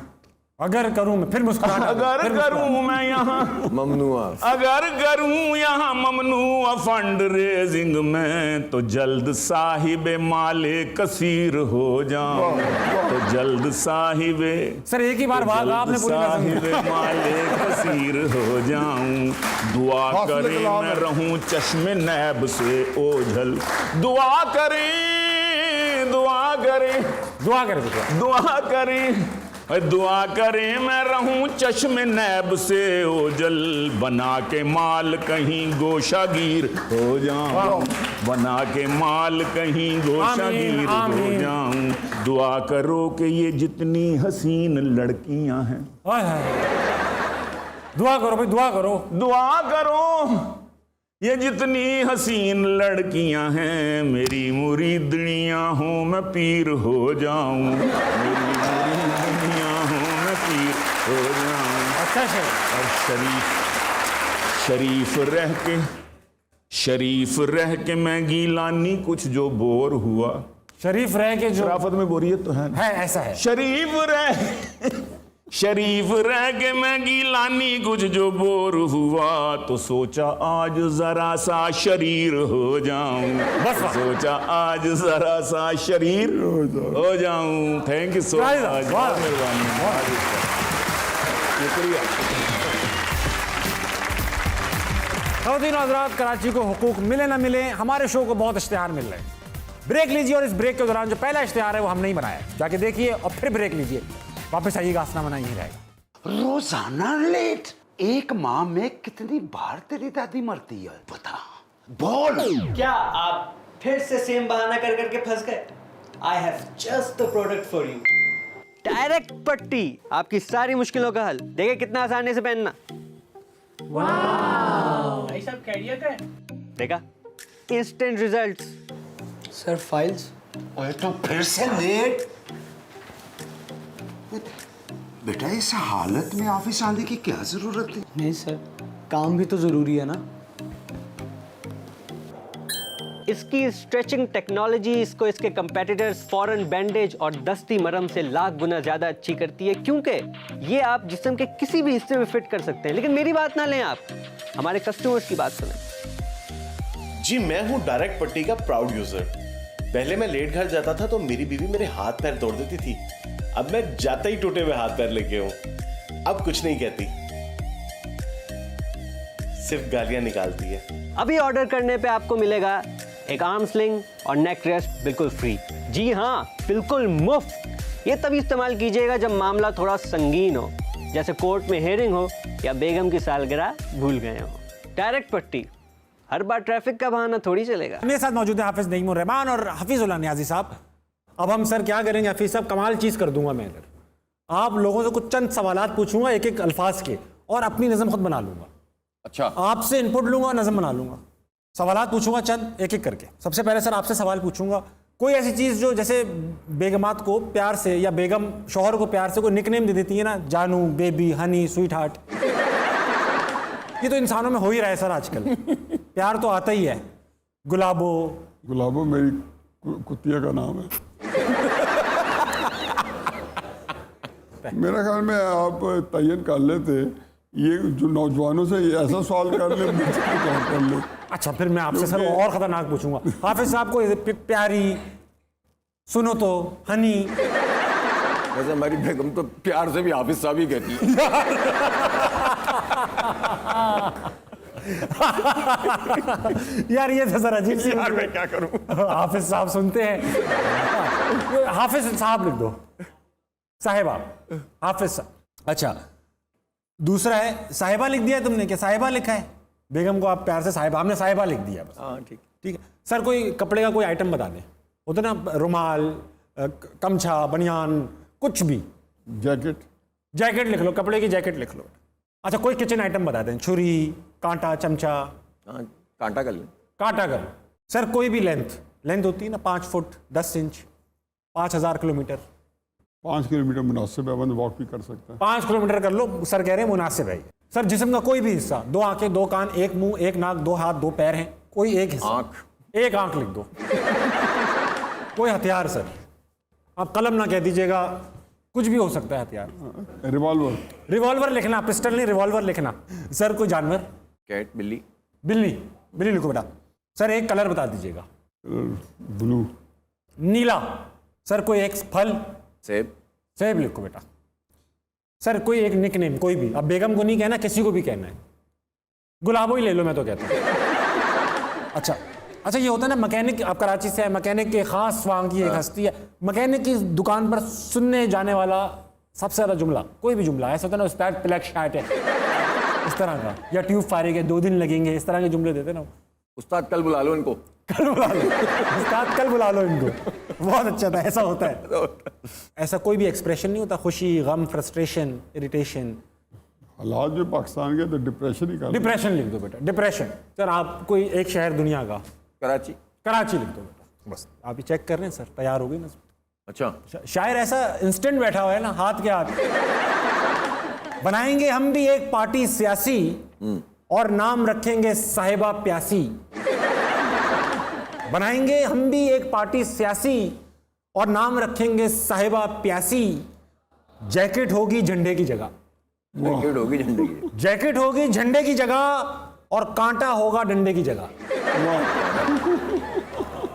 अगर करूं मैं फिर मुस्कुराना, अगर करूं मैं यहाँ ममनुआ, अगर करूं यहाँ ममनुआ फंड रेजिंग में, तो जल्द साहिबे माले कसीर हो जाऊं, तो जल्द साहिबे, सर एक ही बार बात आपने पूरी नज़म साहिबे माले कसीर हो जाऊं। दुआ करें मैं रहूं चश्मे नैब से ओझल, दुआ करें, दुआ करें, दुआ कर दीजिए। दुआ करें, दुआ करें मैं रहूं चश्मे नैब से ओझल, बना के माल कहीं गोशागीर हो जाऊं, बना के माल कहीं गोशागीर हो जाऊं। दुआ करो कि ये जितनी हसीन लड़कियां हैं, हाय हाय, दुआ करो भाई, दुआ करो। दुआ करो ये जितनी हसीन लड़कियां हैं, मेरी मुरीदनियां हों मैं पीर हो जाऊं, मेरी मुरीदनियां हों मैं पीर हो जाऊं। अच्छा सर। और शरीफ रह के मैं गीलानी कुछ जो बोर हुआ, शरीफ रह के जो शराफत में बोरियत तो है ना? है, ऐसा है। शरीफ रह के मैं गीलानी कुछ जो बोर हुआ, तो सोचा आज जरा सा शरीर हो जाऊं, बस सोचा आज जरा सा शरीर हो जाऊं। थैंक यू सो मच, बहुत मेहरबानी, शुक्रिया। ख़वातीन और हज़रात, कराची को हुकूक मिले ना मिले, हमारे शो को बहुत इश्तिहार मिल रहे हैं। ब्रेक लीजिए और इस ब्रेक के दौरान जो पहला इश्तिहार है वो हम नहीं बनाया, जाके देखिए और फिर ब्रेक लीजिए, वापस आइएगा, आसना बना ही रहेगा। रोजाना लेट, एक माह में कितनी बार तेरी दादी मरती है बता, बोल। क्या आप फिर से सेम बहाना कर करके फंस गए? I have just the product for you. Direct पट्टी, आपकी सारी मुश्किलों का हल। देखिए कितना आसानी से पहनना। वाह, भाई साहब कैरियर का है। देखा, इंस्टेंट रिजल्ट्स। Sir files. ओए तो फिर से लेट। बेटा इस हालत में ऑफिस आने की क्या जरूरत है? नहीं सर, काम भी तो जरूरी है ना। इसकी स्ट्रेचिंग टेक्नोलॉजी इसको इसके कंपेटिटर्स फॉरेन बैंडेज और दस्ती मरहम से लाख गुना ज्यादा अच्छी करती है, क्योंकि ये आप जिस्म के किसी भी हिस्से में फिट कर सकते हैं। लेकिन मेरी बात ना लें, आप हमारे कस्टमर्स की बात सुनें। जी मैं हूँ डायरेक्ट पट्टी का प्राउड यूजर। पहले मैं लेट घर जाता था तो मेरी बीवी मेरे हाथ पैर तोड़ देती थी, अब मैं जाते ही टूटे हुए हाथ पैर लेके हूँ। अब कुछ नहीं कहती, सिर्फ गालियां निकालती है। अभी ऑर्डर करने पे आपको मिलेगा एक आर्म स्लिंग और नेक रेस्ट बिल्कुल फ्री। जी हाँ, बिल्कुल मुफ्त। ये तभी इस्तेमाल कीजिएगा जब मामला थोड़ा संगीन हो, जैसे कोर्ट में हेयरिंग हो या बेगम की सालगिरह भूल गए हो। डायरेक्ट पट्टी, हर बार ट्रैफिक का बहाना थोड़ी चलेगा। मेरे साथ मौजूद है हाफिज नईमुर रहमान और हफीजुल्लाह नियाजी साहब। अब हम सर क्या करेंगे हफीज साहब, कमाल चीज़ कर दूंगा मैं इधर, आप लोगों से कुछ चंद सवालात पूछूंगा एक एक अल्फाज के, और अपनी नज़म खुद बना लूंगा। अच्छा, आपसे इनपुट लूंगा और नज़म बना लूंगा। सवालात पूछूंगा चंद एक एक करके। सबसे पहले सर आपसे सवाल पूछूंगा, कोई ऐसी चीज़ जो जैसे बेगमात को प्यार से या बेगम शौहर को प्यार से कोई निकनेम दे देती है ना, जानू, बेबी, हनी, स्वीट हार्ट, ये तो इंसानों में हो ही रहा है सर आजकल। प्यार तो आता ही है। गुलाबो, गुलाबो मेरी कुतिया का नाम है। मेरा ख्याल में आप तयन कर लेते, ये जो नौजवानों से ये ऐसा सवाल कर ले, मुझसे कर ले। अच्छा, फिर मैं आपसे सर और खतरनाक पूछूंगा। हाफिज साहब को प्यारी, सुनो तो, हनी। वैसे हमारी बेगम तो प्यार से भी हाफिज साहब ही कहती है। यार ये तो सर अजीब सी, यार मैं क्या करूं। हाफिज साहब सुनते हैं। हाफिज साहब लिख दो, साहिबा, हाफिज साहब। अच्छा, दूसरा है साहिबा लिख दिया तुमने, क्या साहिबा लिखा है? बेगम को आप प्यार से साहिबा, आपने साहिबा लिख दिया बस। हाँ ठीक ठीक है सर। कोई कपड़े का कोई आइटम बता दें, होता ना, रुमाल, कमछा, बनियान, कुछ भी। जैकेट, जैकेट लिख लो, कपड़े की जैकेट लिख लो। अच्छा, कोई किचन आइटम बता दें, छुरी, कांटा, चमचा। हाँ, कांटा कर लें। कांटा कर सर। कोई भी लेंथ होती है ना, 5 फुट 10 इंच, 5000 किलोमीटर। 5 किलोमीटर मुनासिब है, बंद वॉक भी कर सकता है। 5 किलोमीटर कर लो सर, कह रहे हैं मुनासिब है। सर जिस्म का कोई भी हिस्सा, 2 आंखें, 2 कान, 1 मुंह, 1 नाक, 2 हाथ, 2 पैर हैं, कोई एक हिस्सा। आंख, एक आंख लिख दो। कोई हथियार सर, आप कलम ना कह दीजिएगा, कुछ भी हो सकता है हथियार। रिवॉल्वर, रिवॉल्वर लिखना, पिस्टल नहीं, रिवॉल्वर लिखना। सर कोई जानवर, कैट, बिल्ली। बिल्ली, बिल्ली लिखो बेटा। सर एक कलर बता दीजिएगा। ब्लू, नीला। सर कोई एक फल, सेब। सेब लिखो बेटा। सर कोई एक निकनेम, कोई भी, अब बेगम को नहीं कहना, किसी को भी कहना है। गुलाबो ही ले लो, मैं तो कहता हूँ। अच्छा, ये होता है ना मैकेनिक, आप कराची से है, मैकेनिक के खास वहाँ की एक हस्ती है, मैकेनिक की दुकान पर सुनने जाने वाला सबसे ज़्यादा जुमला, कोई भी जुमला ऐसा होता है ना, उस्ताद ब्लैक शर्ट है, इस तरह का, या ट्यूब फारिग है, 2 दिन लगेंगे, इस तरह के जुमले देते ना। उस्ताद कल बुला लो इनको, कल बुला लो, उस्ताद कल बुला लो इनको। बहुत अच्छा था, ऐसा होता है। ऐसा कोई भी एक्सप्रेशन नहीं होता, खुशी, गम, फ्रस्ट्रेशन, इरिटेशन। हालात जो पाकिस्तान के, तो डिप्रेशन ही कर। डिप्रेशन लिख दो बेटा, डिप्रेशन। सर आप कोई एक शहर दुनिया का, कराची। कराची लिख दो बेटा, बस आप ही चेक कर रहे हैं सर, तैयार हो गई ना। अच्छा, शायर ऐसा इंस्टेंट बैठा हुआ है ना, हाथ के हाथ। बनाएंगे हम भी एक पार्टी सियासी और नाम रखेंगे साहिबा प्यासी। बनाएंगे हम भी एक पार्टी सियासी और नाम रखेंगे साहिबा प्यासी। जैकेट होगी झंडे की जगह, जैकेट होगी झंडे की, जैकेट होगी झंडे की जगह और कांटा होगा डंडे की जगह।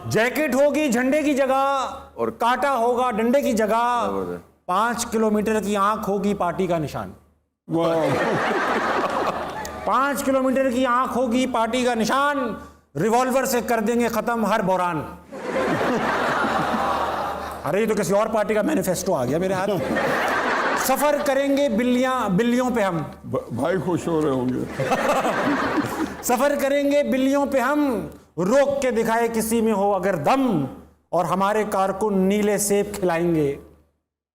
जैकेट होगी झंडे की जगह और कांटा होगा डंडे की जगह। 5 किलोमीटर की आंख होगी पार्टी का निशान। 5 किलोमीटर की आंख होगी पार्टी का निशान। रिवॉल्वर से कर देंगे खत्म हर बहरान। अरे ये तो किसी और पार्टी का मैनिफेस्टो आ गया मेरे हाथ। सफर करेंगे बिल्लियों पे हम, भाई खुश हो रहे होंगे। सफर करेंगे बिल्लियों पे हम, रोक के दिखाए किसी में हो अगर दम, और हमारे कारकुन नीले सेब खिलाएंगे।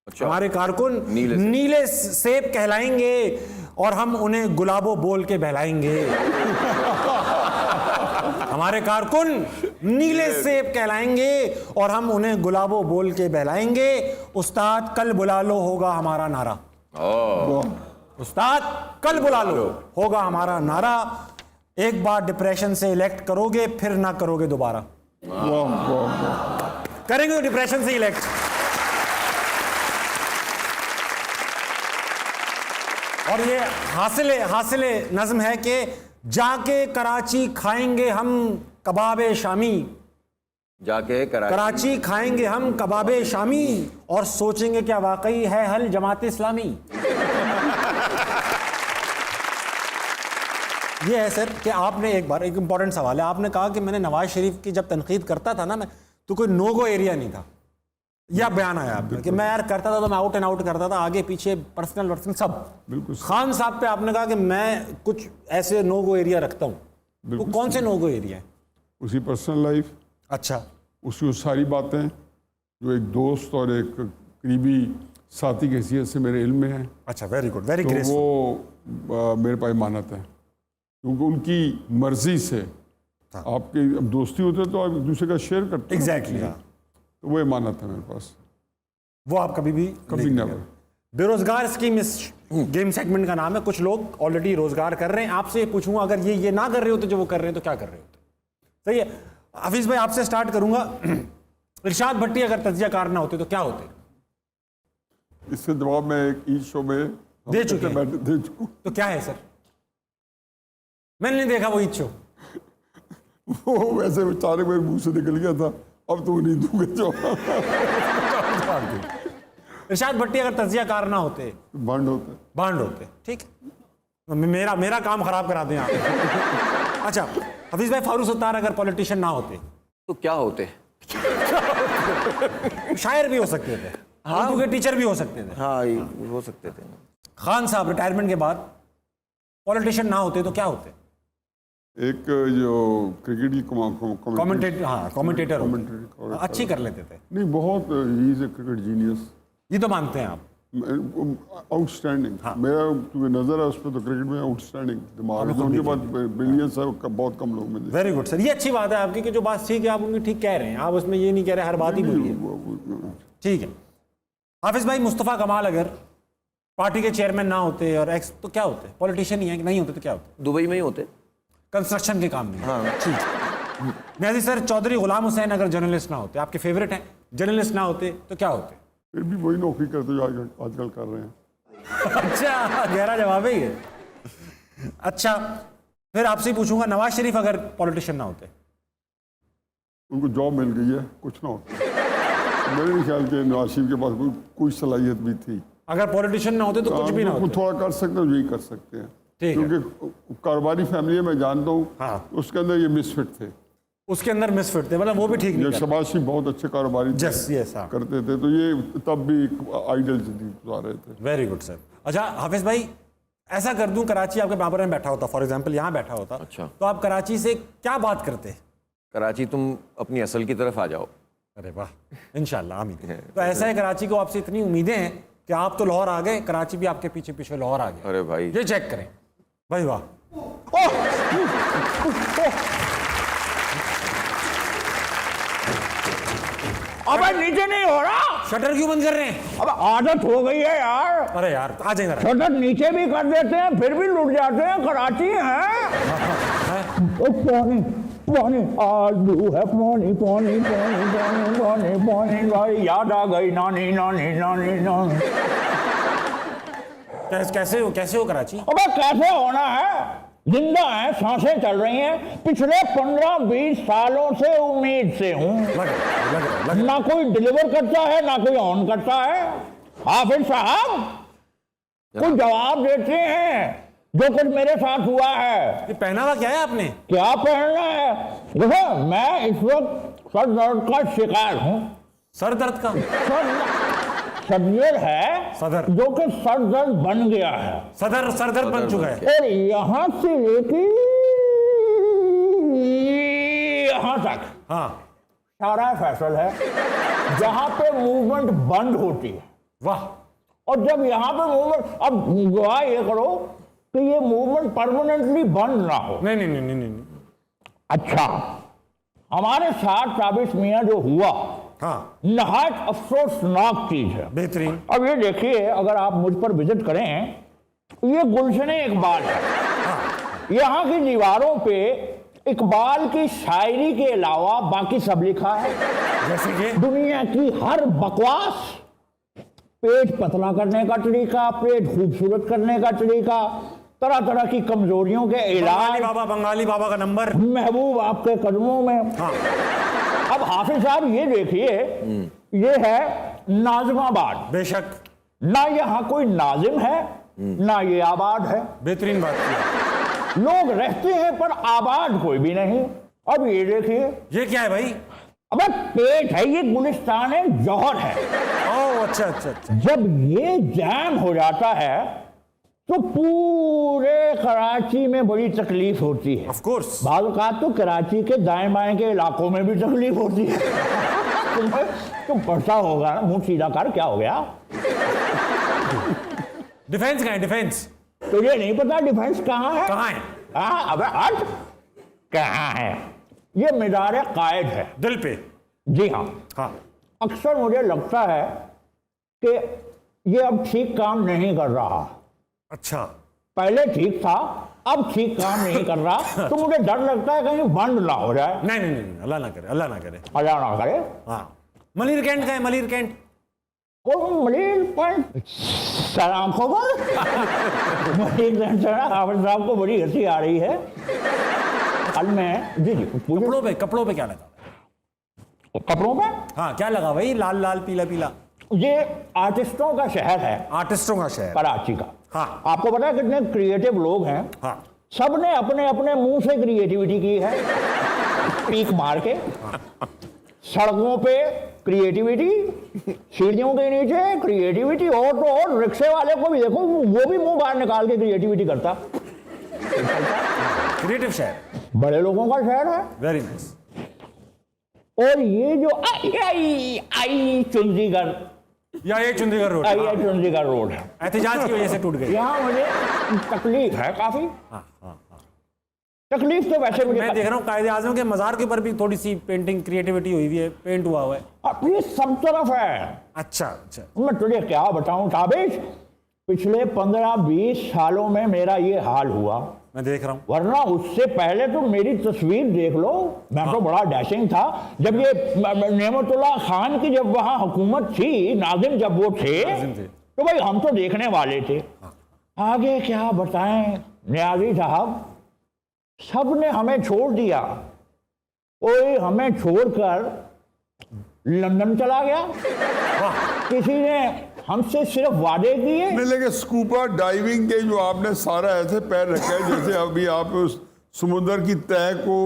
अच्छा, हमारे कारकुन नीले सेब कहलाएंगे और हम उन्हें गुलाबो बोल के बहलाएंगे। हमारे कारकुन नीले सेब कहलाएंगे और हम उन्हें गुलाबो बोल के बहलाएंगे। उस्ताद कल बुला लो होगा हमारा नारा। उस्ताद कल बुला लो होगा हमारा नारा। एक बार डिप्रेशन से इलेक्ट करोगे फिर ना करोगे दोबारा। करेंगे तो डिप्रेशन से इलेक्ट। और ये हासिले नज्म है कि जाके कराची खाएंगे हम कबाबे शामी। जाके कराची खाएंगे हम कबाबे शामी और सोचेंगे क्या वाकई है हल जमात इस्लामी। ये है सर कि आपने एक बार, एक इंपॉर्टेंट सवाल है, आपने कहा कि मैंने नवाज शरीफ की जब तनकीद करता था ना मैं, तो कोई नो गो एरिया नहीं था। यह बयान आया आपने कि मैं यार करता था तो मैं आउट एंड आउट करता था, आगे पीछे पर्सनल सब। बिल्कुल। खान साहब पे आपने कहा कि मैं कुछ ऐसे नो गो एरिया रखता हूँ। वो कौन से नो गो एरिया है? उसकी पर्सनल लाइफ, अच्छा, उसकी वो सारी बातें जो एक दोस्त और एक करीबी साथी की हैसियत से मेरे इल्म में है। अच्छा, वेरी गुड, वेरी तो ग्रेसफुल। वो मेरे पास मानत है, क्योंकि उनकी मर्जी से आपके अब दोस्ती होते हैं तो आप एक दूसरे का शेयर करते हैं। एग्जैक्टली, हाँ, तो वो मानत है मेरे पास, वो आप कभी भी कभी नहीं नेवर। करेंगे। बेरोजगार स्कीम इस गेम सेगमेंट का नाम है। कुछ लोग ऑलरेडी रोजगार कर रहे हैं। आपसे पूछूंगा, अगर ये ना कर रहे होते जो वो कर रहे हैं तो क्या कर रहे होते? सही है, हफीज भाई आपसे स्टार्ट करूंगा। इरशाद भट्टी अगर तजियाकार ना होते तो क्या होते? इससे जवाब मैं एक ईद शो में दे चुके हैं। दे चुका हूं। तो क्या है सर? मैंने नहीं देखा वो ईद शो। वो वैसे अचानक मेरे मुंह से निकल गया था, अब तो नहीं दूंगे जो। इरशाद भट्टी अगर तजियाकार ना होते, बांड होता है। बांड होते, ठीक है, मेरा काम खराब करा दें आप। अच्छा, हफीज भाई फारूक सत्तार अगर पॉलिटिशियन ना होते तो क्या होते? शायर भी हो सकते थे, उर्दू के टीचर भी हो सकते थे। हाँ, ये हो सकते थे। खान साहब रिटायरमेंट के बाद पॉलिटिशियन ना होते तो क्या होते? एक जो क्रिकेट की कमेंटेटर, हाँ, कमेंटेटर अच्छी कर लेते थे। नहीं, बहुत he is a cricket genius, ये तो मानते हैं आप? आउटस्टैंडिंग। मेरा तुम्हें नजर है उस पर, तो क्रिकेट में आउटस्टैंडिंग दिमाग है। उनके बाद ब्रिलियंस है, बहुत कम लोग में। वेरी गुड सर, ये अच्छी बात है आपकी कि जो बात ठीक है आप उनकी ठीक कह रहे हैं, आप उसमें ये नहीं कह रहे हर बात ही बोलिए। ठीक है, हाफिज भाई मुस्तफ़ा कमाल अगर पार्टी के चेयरमैन ना होते और एक्स तो क्या होते? पॉलिटिशियन ही है कि नहीं होते तो क्या होते? दुबई में ही होते, कंस्ट्रक्शन के काम में। हाँ। ठीक। न्याजी सर चौधरी गुलाम हुसैन अगर जर्नलिस्ट ना होते, आपके फेवरेट हैं, जर्नलिस्ट ना होते तो क्या होते? फिर भी वही नौकरी करते जो आजकल कर रहे हैं। अच्छा, गहरा जवाब है ये। अच्छा, फिर आपसे पूछूंगा, नवाज शरीफ अगर पॉलिटिशियन ना होते? उनको जॉब मिल गई है, कुछ ना होता। मेरे नहीं ख्याल के नवाज शरीफ के पास कोई सलाहियत भी थी। अगर पॉलिटिशियन ना होते तो कुछ भी ना होते? थोड़ा कर सकते हैं, यही कर सकते हैं, क्योंकि कारोबारी फैमिली में जानता हूँ। हाँ। उसके अंदर ये मिसफिट थे, उसके अंदर मिसफिट थे, मतलब वो भी ठीक नहीं। शहबाज शरीफ बहुत अच्छे कारोबारी करते थे, तो ये तब भी आइडियल जिंदगी गुजार रहे थे। Very good sir. अच्छा हाफिज भाई, ऐसा कर दूं कराची आपके बराबर में बैठा होता, फॉर एग्जांपल यहाँ बैठा होता, अच्छा, तो आप कराची से क्या बात करते? कराची तुम अपनी असल की तरफ आ जाओ। अरे वाह, इंशाल्लाह, आमीन। तो ऐसा है, कराची को आपसे इतनी उम्मीदें हैं कि आप तो लाहौर आ गए, कराची भी आपके पीछे पीछे लाहौर आ गया। अरे भाई, ये चेक करें भाई, वाह। अबे नीचे नहीं हो रहा, शटर क्यों बंद कर रहे हैं? अब आदत हो गई है यार। अरे यार आ जाए जरा। शटर नीचे भी कर देते हैं फिर भी लुट जाते हैं, कराची है। पानी पानी आलू है, पानी पानी पानी पानी पानी पानी भाई, याद आ गई नानी नानी नानी नानी। कैसे हो कराची? अबे कैसे होना है, जिंदा है, सांसें चल रही हैं। पिछले 15-20 सालों से उम्मीद से हूँ, ना कोई डिलीवर करता है ना कोई ऑन करता है। हाफिज साहब कुछ जवाब देते हैं, जो कुछ मेरे साथ हुआ है। ये पहना हुआ क्या है आपने? क्या पहनना है? देखो, मैं इस वक्त सर दर्द का शिकार हूँ। सर दर्द का? सदर है, सदर, जो कि सर दर्द बन गया है। सर दर्द बन चुका है। और यहाँ से लेके यहाँ तक, हाँ, सारा फैसल है, जहाँ पे मूवमेंट बंद होती है। वाह। और जब यहाँ पे मूवमेंट, अब गवाह ये करो कि ये मूवमेंट परमानेंटली बंद ना हो। नहीं नहीं नहीं नहीं नहीं। अच्छा, हमारे साथ साबिश मियाँ जो हुआ, हाँ, नहायत अफसोसनाक चीज है। बेहतरीन। अब ये देखिए, अगर आप मुझ पर विजिट करें, ये गुलशने इकबाल है। यहाँ की दीवारों पे इकबाल की शायरी के अलावा बाकी सब लिखा है, जैसे कि दुनिया की हर बकवास, पेट पतला करने का तरीका, पेट खूबसूरत करने का तरीका, तरह तरह की कमजोरियों के इलाज, बंगाली बाबा का नंबर, महबूब आपके कदमों में। हाँ। अब हाफिज साहब ये देखिए, ये है नाजिमाबाद। बेशक, ना यहाँ कोई नाजिम है ना ये आबाद है। बेहतरीन बात की। लोग रहते हैं पर आबाद कोई भी नहीं। अब ये देखिए, ये क्या है भाई? अबे पेट है, ये गुलिस्तान है, जौहर है। ओह, अच्छा अच्छा अच्छा। जब ये जैम हो जाता है तो पूरे कराची में बड़ी तकलीफ होती है। Of course. बाज़ औक़ात तो कराची के दाएं बाएं के इलाकों में भी तकलीफ होती है। तुम पढ़ता होगा ना, मुंह सीधा कर, क्या हो गया? डिफेंस कहाँ है? डिफेंस तुझे नहीं पता डिफेंस कहाँ है? कहाँ है? हाँ, अबे हट, कहाँ है? ये मीनार कायद है, दिल पे। जी हाँ। हाँ, अक्सर मुझे लगता है कि ये अब ठीक काम नहीं कर रहा। अच्छा। पहले ठीक था, अब ठीक काम नहीं कर रहा, तो मुझे डर लगता है कहीं बंद ना हो जाए। नहीं नहीं नहीं, अल्लाह ना करे, अल्लाह ना करे। अल्लाह ना करे। हाँ, मलिर कैंट का है, मलिर कैंट। कौन मलिर कैंट? सलाम खबर। मलिर कैंट से ना हाफिज साहब को बड़ी हंसी आ रही है। कल मैं जी कपड़ों पे क्या लगा? कपड़ों पे? हाँ, क्या लगा भाई? लाल लाल पीला पीला। ये आर्टिस्टों का शहर है, आर्टिस्टों का शहर कराची का। हाँ। आपको पता है कितने क्रिएटिव लोग हैं? हाँ। सबने अपने अपने मुंह से क्रिएटिविटी की है, पीक मार के। सड़कों पे क्रिएटिविटी, सीढ़ियों के नीचे क्रिएटिविटी, और तो और रिक्शे वाले को भी देखो, वो भी मुंह बाहर निकाल के क्रिएटिविटी करता। क्रिएटिव शहर, बड़े लोगों का शहर है। Very nice. और ये जो आई चुंडीगढ़, या ये चंडीगढ़ रोड, ये चुंडीगढ़ रोड है, एहतजाज की वजह से टूट गई। यहाँ मुझे तकलीफ है काफी। तकलीफ तो वैसे मुझे, मैं देख रहा हूँ कायदे आज़म के मज़ार के ऊपर भी थोड़ी सी पेंटिंग क्रिएटिविटी हुई है, पेंट हुआ हुआ है। ये सब तरफ है। अच्छा अच्छा। मैं तुझे क्या बताऊं ताबिश, पिछले 15-20 सालों में मेरा ये हाल हुआ। मैं देख रहा हूँ। वरना उससे पहले तो मेरी तस्वीर देख लो, मैं तो बड़ा डैशिंग था। जब ये नेमतुल्लाह खान की जब वहाँ हुकूमत थी, नाज़िम जब वो थे, तो भाई हम तो देखने वाले थे। आगे क्या बताएं नियाज़ी साहब, सब ने हमें छोड़ दिया। कोई हमें छोड़कर लंदन चला गया, किसी ने हमसे सिर्फ वादे किए। नहीं, लेकिन स्कूबा डाइविंग के जो आपने सारा ऐसे पैर रखे हैं जैसे अभी आप उस समुद्र की तह को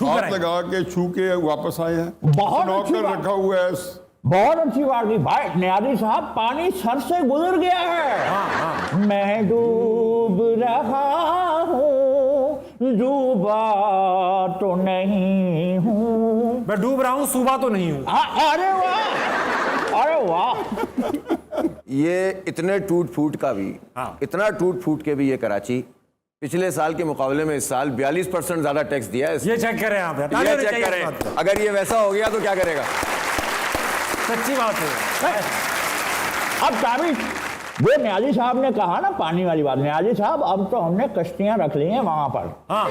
हाथ लगा के छू के वापस आए हैं। बहुत अच्छी बात रखा हुआ है। बहुत अच्छी बात की भाई नियाज़ी साहब, पानी सर से गुजर गया है। हाँ। मैं डूब रहा हूँ, डूबा तो नहीं हूँ। मैं डूब रहा हूँ, सूबा तो नहीं हूँ। अरे वाह, अरे वाह। ये इतने टूट फूट का भी, इतना टूट फूट के भी ये कराची पिछले साल के मुकाबले में इस साल 42% ज्यादा टैक्स दिया है। ये चेक करें आप, ये चेक करें। अगर ये वैसा हो गया तो क्या करेगा? सच्ची बात है। अब ताबिश, वो नियाज़ी साहब ने कहा ना पानी वाली बात, नियाज़ी साहब अब तो हमने कश्तियां रख ली हैं वहां पर। हाँ।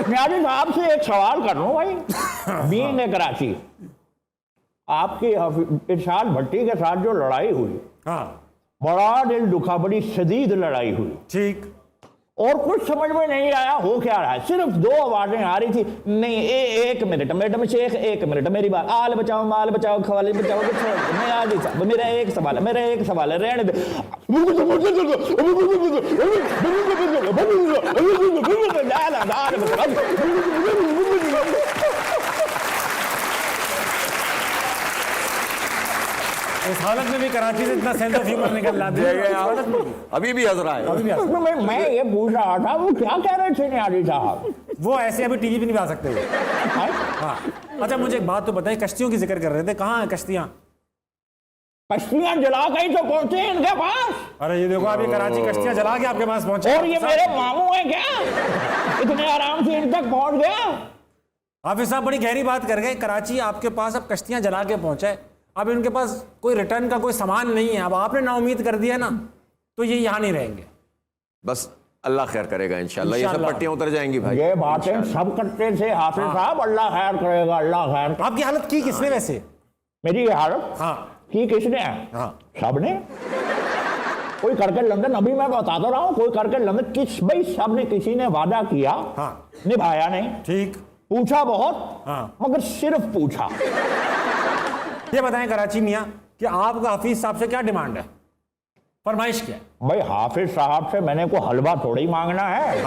नियाज़ी साहब से एक सवाल कर लूं भाई, बीइंग ए कराची, आपकी इरशाद भट्टी के साथ जो लड़ाई हुई, हाँ, बड़ा दिल दुखा, बड़ी शदीद लड़ाई हुई। ठीक। और कुछ समझ में नहीं आया हो क्या रहा है, सिर्फ 2 आवाजें आ रही थी। नहीं, एक मिनट मैडम शेख, एक मिनट मेरी बात, आल बचाओ माल बचाओ खवाले बचाओ, मेरा एक सवाल है, रहने दे। इस हालत में भी कराची से इतना सेंस ऑफ ह्यूमर निकल रहा है, अभी भी हंस रहा है। मैं ये पूछ रहा था, वो क्या कह रहे थे नियाज़ी साहब? वो ऐसे अभी टीवी पे नहीं आ सकते वो। हाँ। अच्छा, मुझे एक बात तो बताइए, कश्तियों की जिक्र कर रहे थे, कहाँ है कश्तियाँ? कश्तियाँ जला के ही तो पहुंचे इनके पास। अरे ये देखो, अभी कराची कश्तियाँ जला के आपके पास पहुंचे। और ये मेरे मामू हैं क्या, इतने आराम से इन तक पहुंच गया? हाफिज साहब बड़ी गहरी बात कर गए। कराची आपके पास अब कश्तियाँ जला के पहुंचा है, अब इनके पास कोई रिटर्न का कोई सामान नहीं है। अब आपने नाउमीद कर दिया ना, तो ये यहाँ नहीं रहेंगे। बस अल्लाह खैर करेगा इंशाल्लाह, ये सब पट्टियां उतर जाएंगी भाई। ये बातें सब करते थे हाफिज साहब, अल्लाह खैर करेगा, अल्लाह खैर। आपकी हालत की किसने वैसे? मेरी हालत की किसने? सबने। कोई करके लंदन, अभी मैं बता तो रहा हूँ, कोई करके लंदन, किस भाई सबने, किसी ने वादा किया, निभाया नहीं। ठीक। पूछा बहुत, मगर सिर्फ पूछा। ये बताएं कराची मियाँ कि आपका हाफिज साहब से क्या डिमांड है, फरमाइश क्या है? भाई हाफिज साहब से मैंने को हलवा थोड़ी मांगना है।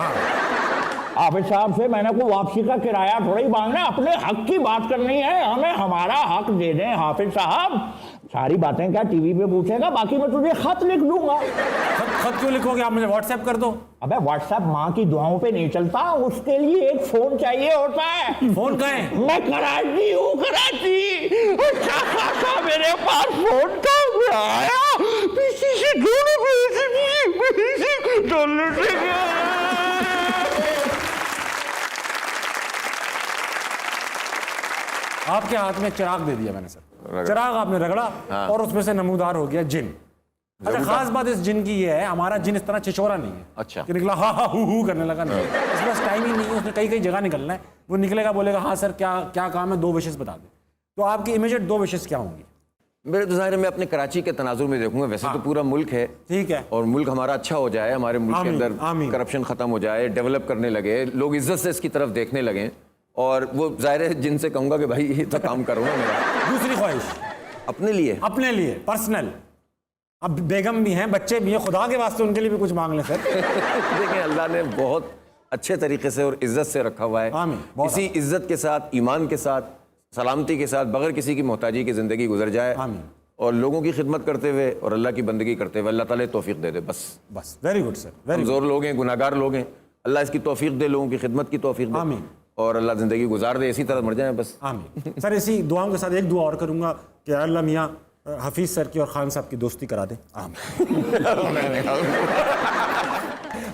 हाफिज साहब से मैंने को वापसी का किराया थोड़ी मांगना है, अपने हक की बात करनी है, हमें हमारा हक दे दें हाफिज साहब। सारी बातें क्या टीवी पे पूछेगा, बाकी मैं तुझे खत लिख दूंगा। खत क्यों लिखोगे, आप मुझे व्हाट्सएप कर दो। अबे व्हाट्सएप माँ की दुआओं पे नहीं चलता, उसके लिए एक फोन चाहिए होता है। फोन कहाँ है? मैं कराची हूँ, कराची। अच्छा खासा मेरे पास फोन कब आया, पीछे से डॉलर से आपके हाथ में चिराग दे दिया मैंने सर, चिराग आपने रगड़ा और उसमें से नमूदार हो गया जिन। अच्छा, खास बात इस जिन की ये है, हमारा जिन इस तरह छिछोरा नहीं है। अच्छा। कि निकला हा हा हु करने लगा, नहीं, इसके पास टाइम ही नहीं है, उसने कई कई जगह निकलना है। वो निकलेगा, बोलेगा हाँ सर क्या क्या काम है, 2 विशेष बता दे। तो आपकी इमीडिएट 2 विशेष क्या होंगी? मेरे तो ज़ाहिर है मैं अपने कराची के तनाजुर में देखूंगा। वैसे तो पूरा मुल्क है, ठीक है, और मुल्क हमारा अच्छा हो जाए, हमारे मुल्क के अंदर करप्शन खत्म हो जाए, डेवलप करने लगे, लोग इज्जत से इसकी तरफ देखने लगे, और वो ज़ाहिर है जिनसे कहूँगा कि भाई ये तो काम करो ना मेरा। दूसरी ख्वाहिश अपने लिए पर्सनल। अब बेगम भी हैं, बच्चे भी हैं, खुदा के वास्ते उनके लिए भी कुछ मांग लें सर। देखिए अल्लाह ने बहुत अच्छे तरीके से और इज्जत से रखा हुआ है। आमीन। इसी इज्जत के साथ, ईमान के साथ, सलामती के साथ, बगैर किसी की मोहताजी की ज़िंदगी गुजर जाए। आमीन। और लोगों की खिदमत करते हुए और अल्लाह की बंदगी करते हुए, अल्लाह ताला तौफीक दे दे बस। वेरी गुड सर, वेरी कमज़ोर लोग हैं, गुनाहगार लोग हैं, अल्लाह इसकी तौफीक दे, लोगों की खिदमत की तौफीक दे। आमीन। और अल्लाह ज़िंदगी गुजार दे, इसी तरह मर जाए बस। आमीन। सर इसी दुआओं के साथ एक दुआ और करूंगा कि अल्लाह मियाँ हफीज़ सर की और खान साहब की दोस्ती करा दे।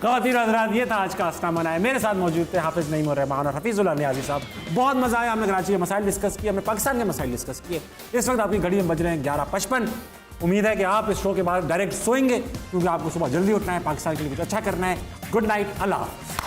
ख़वातीन हज़रात, ये था आज का आस्था मनाए। मेरे साथ मौजूद थे हाफिज़ नईम और रहमान और हफीज़ुल्लाह नियाज़ी साहब। बहुत मज़ा आया, हमने कराची के मसाइल डिस्कस किए, हमने पाकिस्तान के मसाइल डिस्कस किए। इस वक्त आपकी घड़ी में बज रहे हैं 11:55। उम्मीद है कि आप इस शो के बाद डायरेक्ट सोएंगे, क्योंकि आपको सुबह जल्दी उठना है, पाकिस्तान के लिए कुछ अच्छा करना है। गुड नाइट, अल्लाह हाफ़िज़।